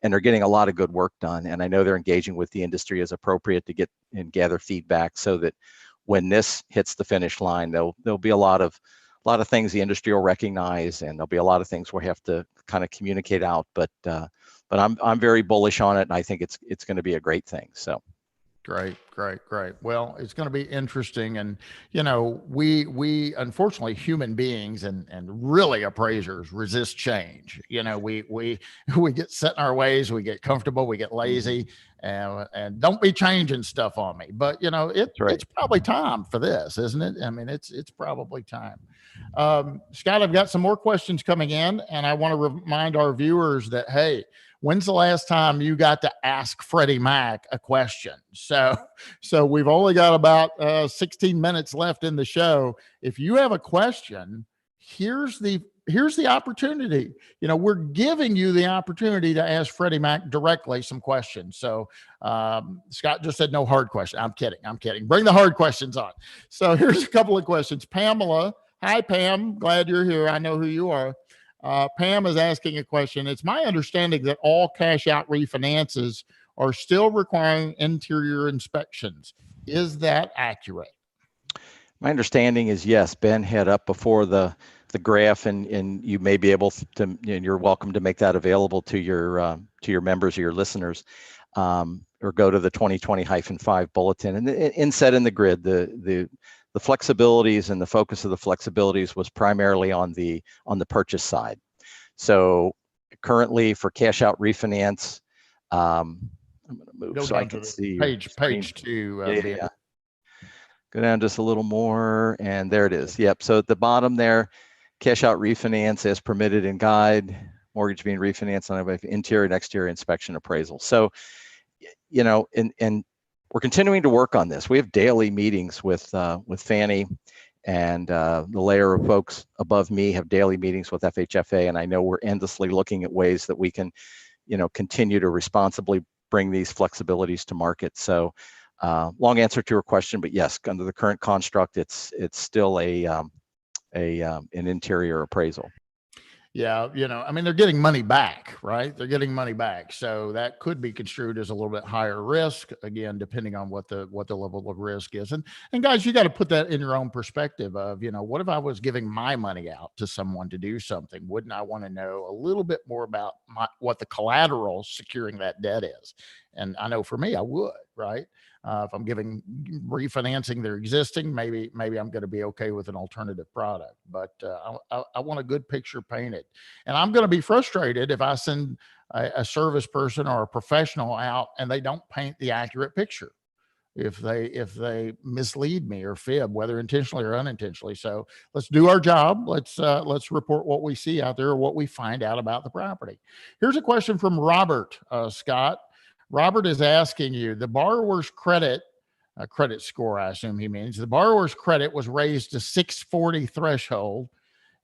and they're getting a lot of good work done. And I know they're engaging with the industry as appropriate to get and gather feedback, so that when this hits the finish line, there'll be a lot of things the industry will recognize, and there'll be a lot of things we'll have to kind of communicate out. But I'm very bullish on it, and I think it's going to be a great thing. So.
Great. Well, it's going to be interesting. And, you know, we unfortunately, human beings and really appraisers resist change. You know, we get set in our ways, we get comfortable, we get lazy, and don't be changing stuff on me. But, you know, it's probably time for this, isn't it? I mean, it's probably time. Scott, I've got some more questions coming in, and I want to remind our viewers that, hey, when's the last time you got to ask Freddie Mac a question? So we've only got about 16 minutes left in the show. If you have a question, here's the opportunity. You know, we're giving you the opportunity to ask Freddie Mac directly some questions. So Scott just said no hard question. I'm kidding. Bring the hard questions on. So here's a couple of questions. Pamela. Hi, Pam. Glad you're here. I know who you are. Pam is asking a question. It's my understanding that all cash out refinances are still requiring interior inspections. Is that accurate?
My understanding is yes. Ben had up before the graph, and you may be able to, and you're welcome to make that available to your members or your listeners, or go to the 2020-5 bulletin and inset in the grid. The flexibilities and the focus of the flexibilities was primarily on the purchase side. So currently for cash out refinance, I'm going to move so I can see
page 2.
Yeah. Go down just a little more, and there it is. Yep. So at the bottom there, cash out refinance as permitted in guide, mortgage being refinanced on interior and exterior inspection appraisal. So, you know, and we're continuing to work on this. We have daily meetings with Fannie, and the layer of folks above me have daily meetings with FHFA. And I know we're endlessly looking at ways that we can, you know, continue to responsibly bring these flexibilities to market. So long answer to your question, but yes, under the current construct, it's still an interior appraisal.
Yeah, you know, I mean, they're getting money back, right? They're getting money back. So that could be construed as a little bit higher risk, again, depending on what the level of risk is. And guys, you got to put that in your own perspective of, you know, what if I was giving my money out to someone to do something? Wouldn't I want to know a little bit more about what the collateral securing that debt is? And I know for me, I would, right? If I'm refinancing their existing, maybe I'm going to be okay with an alternative product, but I want a good picture painted. And I'm going to be frustrated if I send a service person or a professional out and they don't paint the accurate picture, if they mislead me or fib, whether intentionally or unintentionally. So let's do our job. Let's report what we see out there or what we find out about the property. Here's a question from Robert, Scott. Robert is asking you, the borrower's credit score, I assume he means, the borrower's credit was raised to 640 threshold.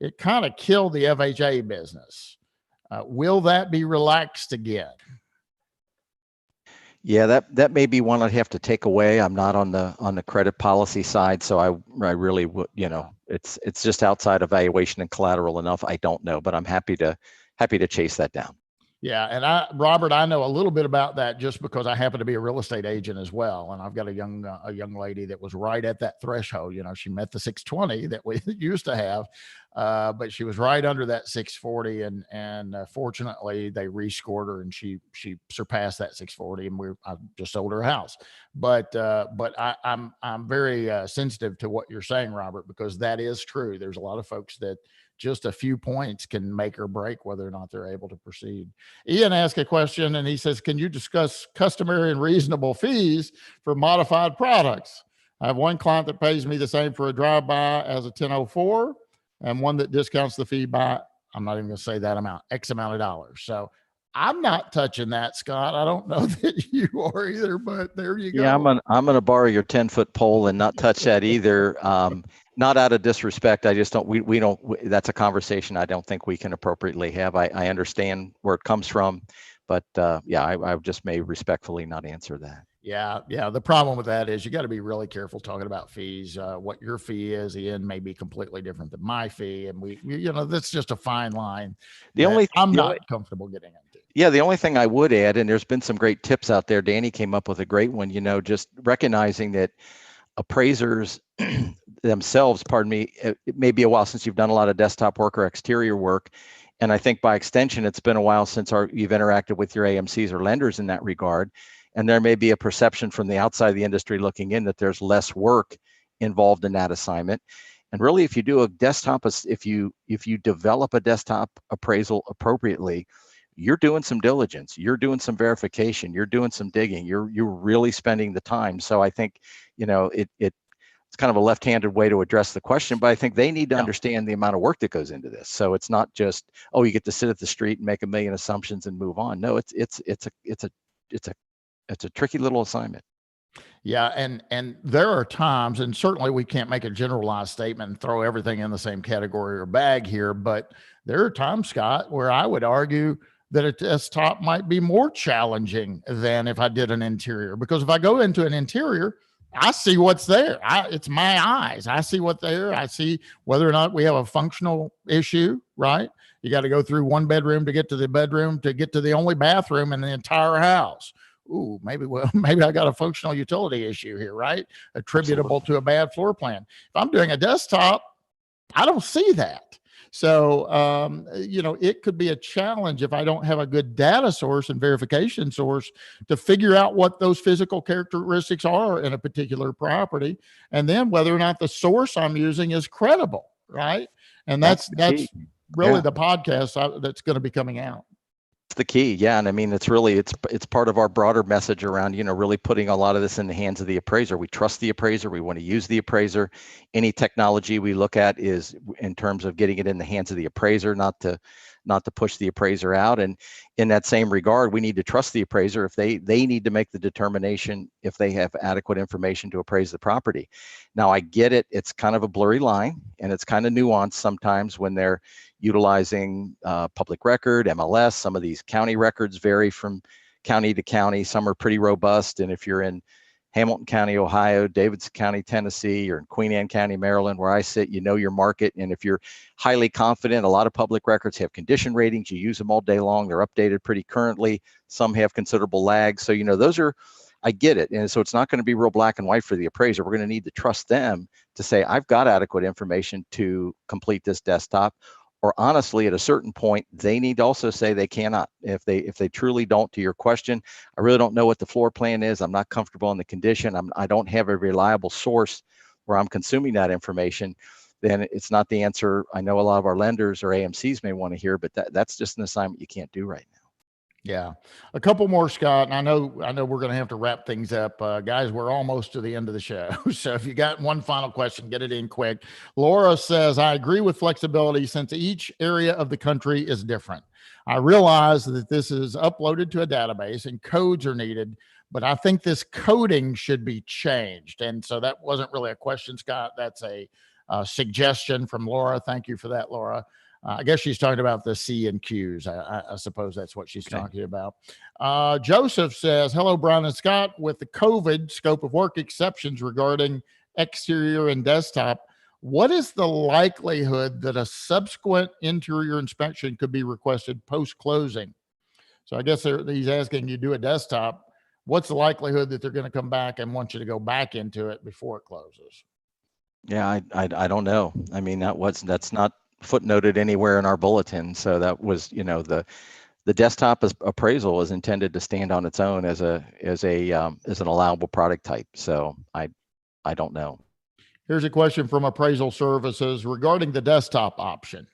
It kind of killed the FHA business. Will that be relaxed again?
Yeah, that may be one I'd have to take away. I'm not on the credit policy side, so I really would, you know, it's just outside evaluation and collateral enough. I don't know, but I'm happy to chase that down.
Yeah. And Robert, I know a little bit about that just because I happen to be a real estate agent as well. And I've got a young lady that was right at that threshold. You know, she met the 620 that we used to have, but she was right under that 640. And fortunately they rescored her and she surpassed that 640 and I just sold her house. But I'm very sensitive to what you're saying, Robert, because that is true. There's a lot of folks that just a few points can make or break whether or not they're able to proceed. Ian asked a question and he says, can you discuss customary and reasonable fees for modified products? I have one client that pays me the same for a drive-by as a 1004 and one that discounts the fee by, I'm not even going to say that amount, X amount of dollars. So I'm not touching that, Scott. I don't know that you are either, but there you go.
Yeah, I'm going to borrow your 10-foot pole and not touch that either. Not out of disrespect. I just don't, we don't, that's a conversation I don't think we can appropriately have. I understand where it comes from, But yeah, I just may respectfully not answer that.
Yeah, yeah. The problem with that is you got to be really careful talking about fees. What your fee is, Ian, may be completely different than my fee, and that's just a fine line that I'm not comfortable getting into.
Yeah, the only thing I would add, and there's been some great tips out there. Danny came up with a great one. Just recognizing that appraisers themselves, pardon me, it may be a while since you've done a lot of desktop work or exterior work. And I think by extension, it's been a while since you've interacted with your AMCs or lenders in that regard. And there may be a perception from the outside of the industry looking in that there's less work involved in that assignment. And really, if you do a desktop, if you develop a desktop appraisal appropriately, you're doing some diligence, you're doing some verification, you're doing some digging, you're really spending the time. So I think, it's kind of a left-handed way to address the question, but I think they need to understand the amount of work that goes into this. So it's not just, oh, you get to sit at the street and make a million assumptions and move on. No, it's a tricky little assignment.
Yeah, and there are times, and certainly we can't make a generalized statement and throw everything in the same category or bag here, but there are times, Scott, where I would argue that a desktop might be more challenging than if I did an interior, because if I go into an interior, I see what's there. It's my eyes. I see what's there. I see whether or not we have a functional issue, right? You got to go through one bedroom to get to the bedroom, to get to the only bathroom in the entire house. Ooh, maybe I got a functional utility issue here, right? Attributable to a bad floor plan. If I'm doing a desktop, I don't see that. So, it could be a challenge if I don't have a good data source and verification source to figure out what those physical characteristics are in a particular property, and then whether or not the source I'm using is credible, right? And that's really the podcast that's going to be coming out.
It's the key. Yeah. And I mean, it's part of our broader message around, really putting a lot of this in the hands of the appraiser. We trust the appraiser. We want to use the appraiser. Any technology we look at is in terms of getting it in the hands of the appraiser, not to push the appraiser out. And in that same regard, we need to trust the appraiser if they need to make the determination if they have adequate information to appraise the property. Now, I get it. It's kind of a blurry line, and it's kind of nuanced sometimes when they're utilizing public record, MLS. Some of these county records vary from county to county. Some are pretty robust. And if you're in Hamilton County, Ohio, Davidson County, Tennessee, or in Queen Anne County, Maryland, where I sit, your market. And if you're highly confident, a lot of public records have condition ratings. You use them all day long. They're updated pretty currently. Some have considerable lag. So, I get it. And so it's not going to be real black and white for the appraiser. We're going to need to trust them to say, I've got adequate information to complete this desktop. Or honestly, at a certain point, they need to also say they cannot. If they truly don't, to your question, I really don't know what the floor plan is. I'm not comfortable in the condition. I don't have a reliable source where I'm consuming that information. Then it's not the answer I know a lot of our lenders or AMCs may want to hear, but that's just an assignment you can't do right now.
Yeah. A couple more, Scott, and I know we're going to have to wrap things up. Guys, we're almost to the end of the show. So if you got one final question, get it in quick. Laura says, I agree with flexibility since each area of the country is different. I realize that this is uploaded to a database and codes are needed, but I think this coding should be changed. And so that wasn't really a question, Scott. That's a suggestion from Laura. Thank you for that, Laura. I guess she's talking about the C and Qs. I suppose that's what she's talking about. Joseph says, hello, Bryan and Scott. With the COVID scope of work exceptions regarding exterior and desktop, what is the likelihood that a subsequent interior inspection could be requested post-closing? So I guess he's asking you do a desktop. What's the likelihood that they're going to come back and want you to go back into it before it closes?
Yeah, I don't know. I mean, that's not footnoted anywhere in our bulletin. So that was, the desktop appraisal is intended to stand on its own as an allowable product type. So I don't know.
Here's a question from Appraisal Services regarding the desktop option.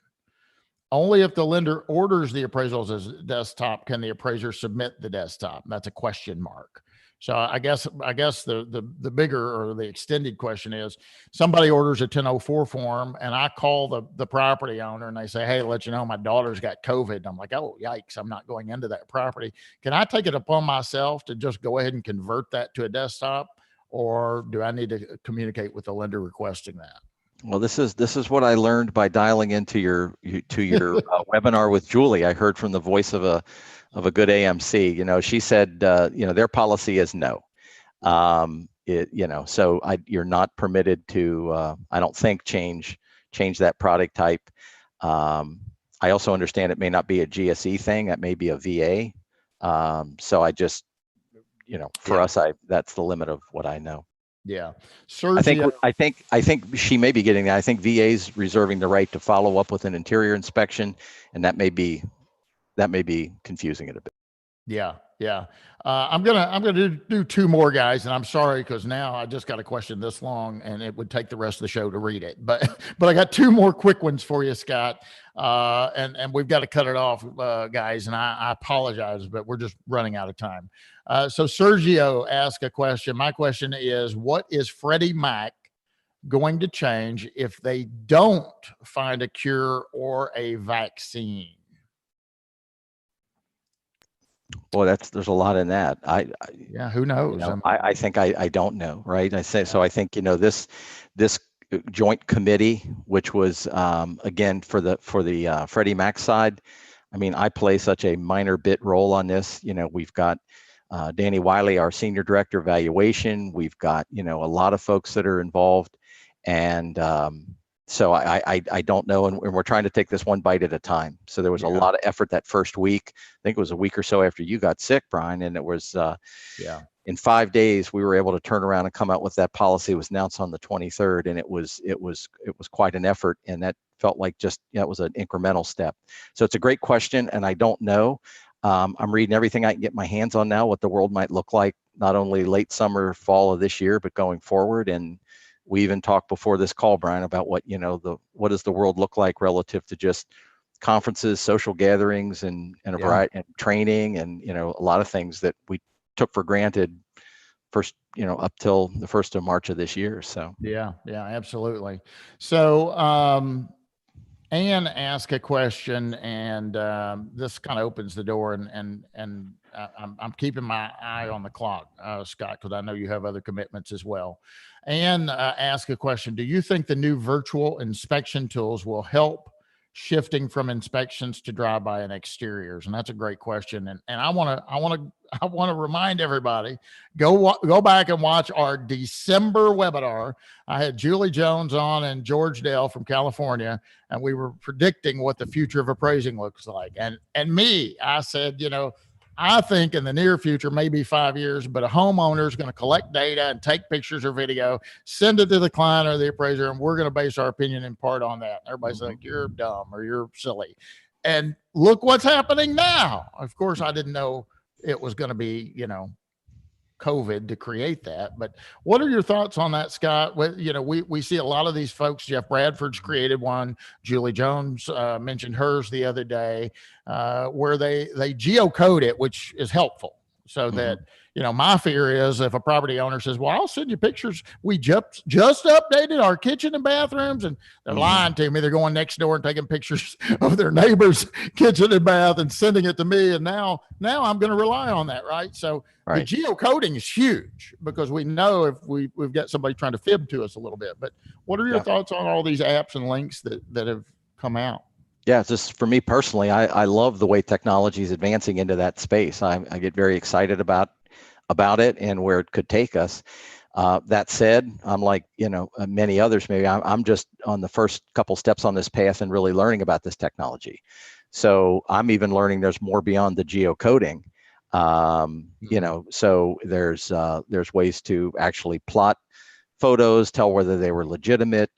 Only if the lender orders the appraisals as desktop can the appraiser submit the desktop. That's a question mark. So I guess the bigger or the extended question is somebody orders a 1004 form and I call the property owner and they say, hey, let you know my daughter's got COVID. And I'm like, oh, yikes, I'm not going into that property. Can I take it upon myself to just go ahead and convert that to a desktop, or do I need to communicate with the lender requesting that?
Well, this is what I learned by dialing into your webinar with Julie. I heard from the voice of of a good AMC. You know, she said, you know, their policy is no. You know, so you're not permitted to, I don't think, change that product type. I also understand it may not be a GSE thing. That may be a VA. So I just, you know, for us, that's the limit of what I know.
Yeah.
Sergio.
Sergio.
I think she may be getting that. I think VA's reserving the right to follow up with an interior inspection, and that may be confusing it a bit.
Yeah. Yeah. I'm gonna do two more, guys, and I'm sorry because now I just got a question this long, and it would take the rest of the show to read it. But I got two more quick ones for you, Scott. And we've got to cut it off, guys. And I apologize, but we're just running out of time. So Sergio asked a question. My question is, what is Freddie Mac going to change if they don't find a cure or a vaccine?
Well, there's a lot in that.
Yeah, who knows?
You know, I think I don't know, right? So I think, you know, this joint committee, which was again for the Freddie Mac side. I mean, I play such a minor bit role on this. You know, we've got Danny Wiley, our senior director of valuation. We've got, you know, a lot of folks that are involved, and so I don't know, and we're trying to take this one bite at a time. So there was a lot of effort that first week. I think it was a week or so after you got sick, Bryan, and it was in 5 days we were able to turn around and come out with that policy. It was announced on the 23rd, and it was quite an effort, and that felt like just, you know, it was an incremental step. So it's a great question, and I don't know. I'm reading everything I can get my hands on now, what the world might look like, not only late summer, fall of this year, but going forward. And we even talked before this call, Bryan, about what, you know, what does the world look like relative to just conferences, social gatherings, and a variety, and training, and, you know, a lot of things that we took for granted first, you know, up till the 1st of March of this year. So
yeah, absolutely. So Anne asked a question, and this kind of opens the door, and I'm keeping my eye on the clock, Scott, because I know you have other commitments as well. Anne asked a question: do you think the new virtual inspection tools will help shifting from inspections to drive-by and exteriors? And that's a great question. And I want to remind everybody, go back and watch our December webinar. I had Julie Jones on and George Dale from California, and we were predicting what the future of appraising looks like. And I said, you know, I think in the near future, maybe 5 years, but a homeowner is going to collect data and take pictures or video, send it to the client or the appraiser, and we're going to base our opinion in part on that. Everybody's like, you're dumb or you're silly. And look what's happening now. Of course, I didn't know it was going to be, you know, COVID to create that. But what are your thoughts on that, Scott? You know, we see a lot of these folks. Jeff Bradford's created one. Julie Jones mentioned hers the other day, where they geocode it, which is helpful. So that, you know, my fear is if a property owner says, well, I'll send you pictures. We just updated our kitchen and bathrooms, and they're lying to me. They're going next door and taking pictures of their neighbor's kitchen and bath and sending it to me. And now I'm going to rely on that. Right. So the geocoding is huge, because we know if we've got somebody trying to fib to us a little bit. But what are your thoughts on all these apps and links that have come out?
Yeah, just for me personally, I love the way technology is advancing into that space. I get very excited about it and where it could take us. That said, I'm like, you know, many others, maybe I'm just on the first couple steps on this path and really learning about this technology. So I'm even learning there's more beyond the geocoding. You know, so there's ways to actually plot photos, tell whether they were legitimate,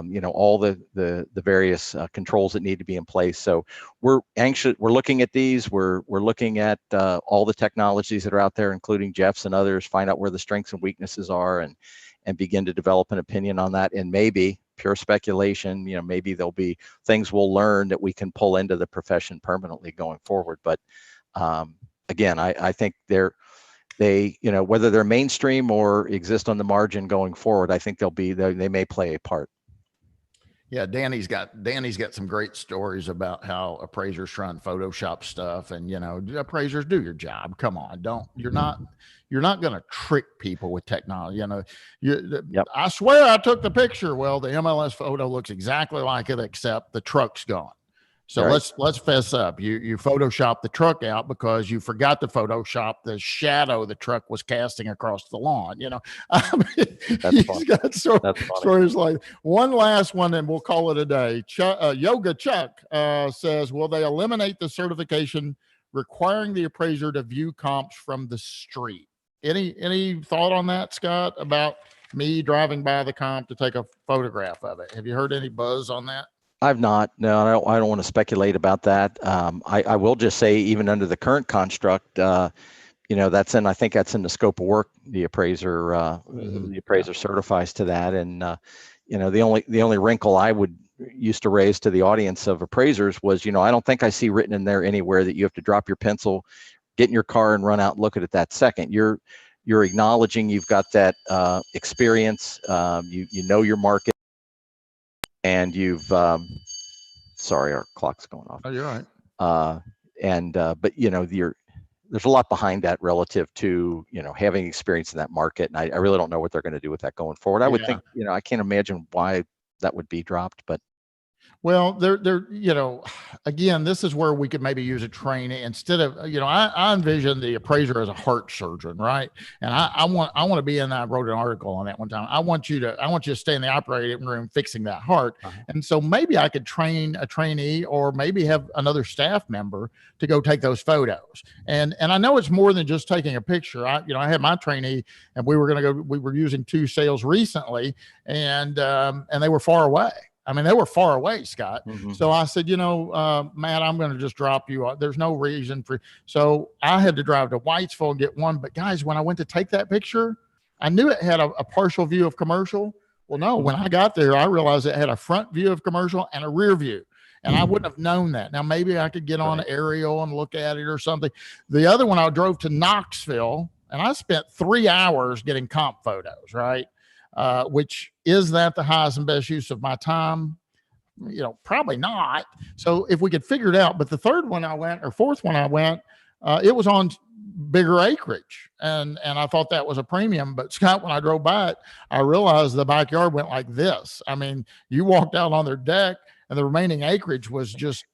you know, all the various controls that need to be in place. So we're looking at these, we're looking at all the technologies that are out there, including Jeff's and others, find out where the strengths and weaknesses are, and begin to develop an opinion on that. And maybe, pure speculation, you know, maybe there'll be things we'll learn that we can pull into the profession permanently going forward. But again, I think they, you know, whether they're mainstream or exist on the margin going forward, I think they may play a part.
Yeah, Danny's got some great stories about how appraisers try and Photoshop stuff, and, you know, appraisers, do your job. Come on, you're not going to trick people with technology. You know, I swear I took the picture. Well, the MLS photo looks exactly like it, except the truck's gone. So
Right.
let's fess up. You Photoshop the truck out because you forgot to Photoshop the shadow the truck was casting across the lawn. I mean,
That's
he's
funny.
got
That's funny.
stories like one last one, and we'll call it a day. Yoga Chuck says, will they eliminate the certification requiring the appraiser to view comps from the street? Any thought on that, Scott, about me driving by the comp to take a photograph of it? Have you heard any buzz on that?
I've not. No, I don't want to speculate about that. I will just say, even under the current construct, I think that's in the scope of work. The appraiser certifies to that. And, the only wrinkle I would used to raise to the audience of appraisers was, I don't think I see written in there anywhere that you have to drop your pencil, get in your car and run out and look at it that second. You're acknowledging you've got that experience. You know your market. And you've, sorry, our clock's going off.
Oh, you're right.
But there's a lot behind that relative to, having experience in that market. And I really don't know what they're going to do with that going forward. I would think, I can't imagine why that would be dropped, but.
Well, again, this is where we could maybe use a trainee instead of, I envision the appraiser as a heart surgeon, right? And I want to be in that. I wrote an article on that one time. I want you to stay in the operating room fixing that heart. And so maybe I could train a trainee or maybe have another staff member to go take those photos. And I know it's more than just taking a picture. I had my trainee and we were using 2 sales recently and they were far away. I mean, they were far away, Scott.
Mm-hmm.
So I said, Matt, I'm going to just drop you. There's no reason for. So I had to drive to Whitesville and get one. But guys, when I went to take that picture, I knew it had a partial view of commercial. Well, no, when I got there, I realized it had a front view of commercial and a rear view. And I wouldn't have known that. Now, maybe I could get on an aerial and look at it or something. The other one, I drove to Knoxville and I spent 3 hours getting comp photos, right? Which is that the highest and best use of my time? Probably not. So if we could figure it out, but the third one I went, or fourth one I went, it was on bigger acreage. And I thought that was a premium, but Scott, when I drove by it, I realized the backyard went like this. I mean, you walked out on their deck and the remaining acreage was just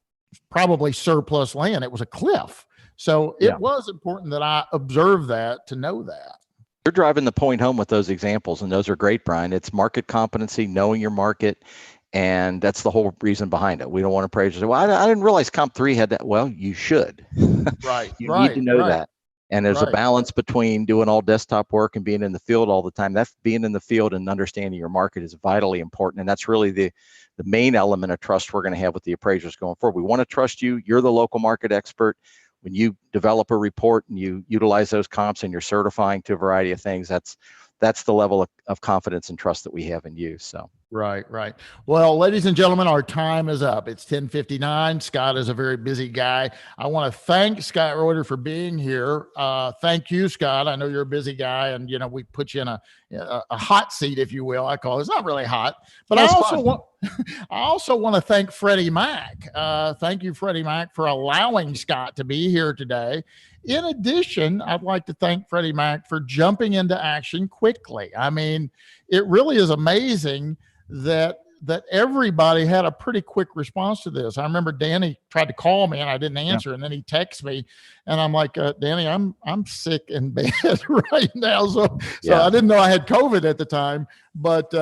probably surplus land. It was a cliff. So it was important that I observe that to know that.
You're driving the point home with those examples, and those are great, Bryan. It's market competency, knowing your market, and that's the whole reason behind it. We don't want appraisers to say, well, I didn't realize Comp 3 had that. Well, you should.
Right.
You need to know that. And there's a balance between doing all desktop work and being in the field all the time. That being in the field and understanding your market is vitally important. And that's really the main element of trust we're going to have with the appraisers going forward. We want to trust you. You're the local market expert. When you develop a report and you utilize those comps and you're certifying to a variety of things, that's the level of confidence and trust that we have in you. So.
Right. Well, ladies and gentlemen, our time is up. It's 10:59. Scott is a very busy guy. I want to thank Scott Reuter for being here. Thank you, Scott. I know you're a busy guy, and we put you in a hot seat, if you will. I call it. It's not really hot, but I also want to thank Freddie Mac. Thank you, Freddie Mac, for allowing Scott to be here today. In addition, I'd like to thank Freddie Mac for jumping into action quickly. I mean, it really is amazing that everybody had a pretty quick response to this. I remember Danny tried to call me and I didn't answer, and then he texted me, and I'm like, Danny, I'm sick in bed right now, so I didn't know I had COVID at the time, but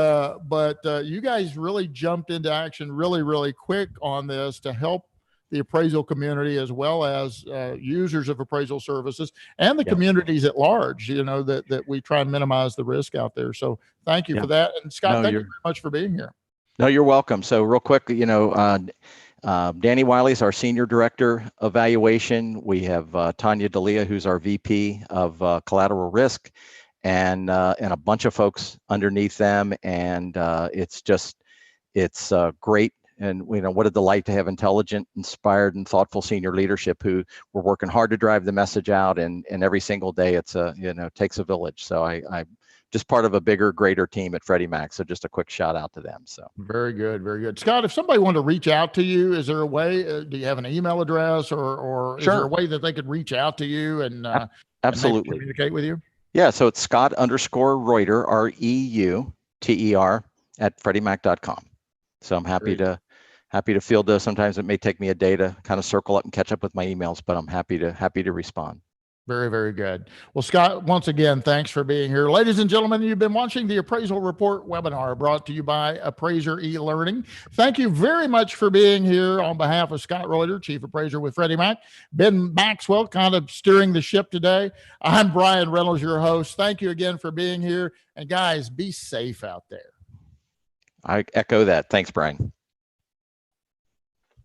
you guys really jumped into action really, really quick on this to help the appraisal community as well as users of appraisal services and the communities at large, that we try and minimize the risk out there. So thank you for that. And Scott, thank you very much for being here.
No, you're welcome. So real quick, Danny Wiley is our Senior Director of Evaluation. We have Tanya Dalia, who's our VP of Collateral Risk, and a bunch of folks underneath them. And it's great. And what a delight to have intelligent, inspired, and thoughtful senior leadership who were working hard to drive the message out. And every single day, it's takes a village. So I'm just part of a bigger, greater team at Freddie Mac. So just a quick shout out to them. So
very good, very good. Scott, if somebody wanted to reach out to you, is there a way? Do you have an email address, or is there a way that they could reach out to you and
absolutely
and communicate with you?
Yeah. So it's Scott_Reuter, REUTER @FreddieMac.com. So I'm happy happy to field those. Sometimes it may take me a day to kind of circle up and catch up with my emails, but I'm happy to respond.
Very, very good. Well, Scott, once again, thanks for being here. Ladies and gentlemen, you've been watching the Appraisal Report webinar brought to you by Appraiser eLearning. Thank you very much for being here on behalf of Scott Reuter, Chief Appraiser with Freddie Mac. Ben Maxwell kind of steering the ship today. I'm Bryan Reynolds, your host. Thank you again for being here. And guys, be safe out there.
I echo that. Thanks, Bryan.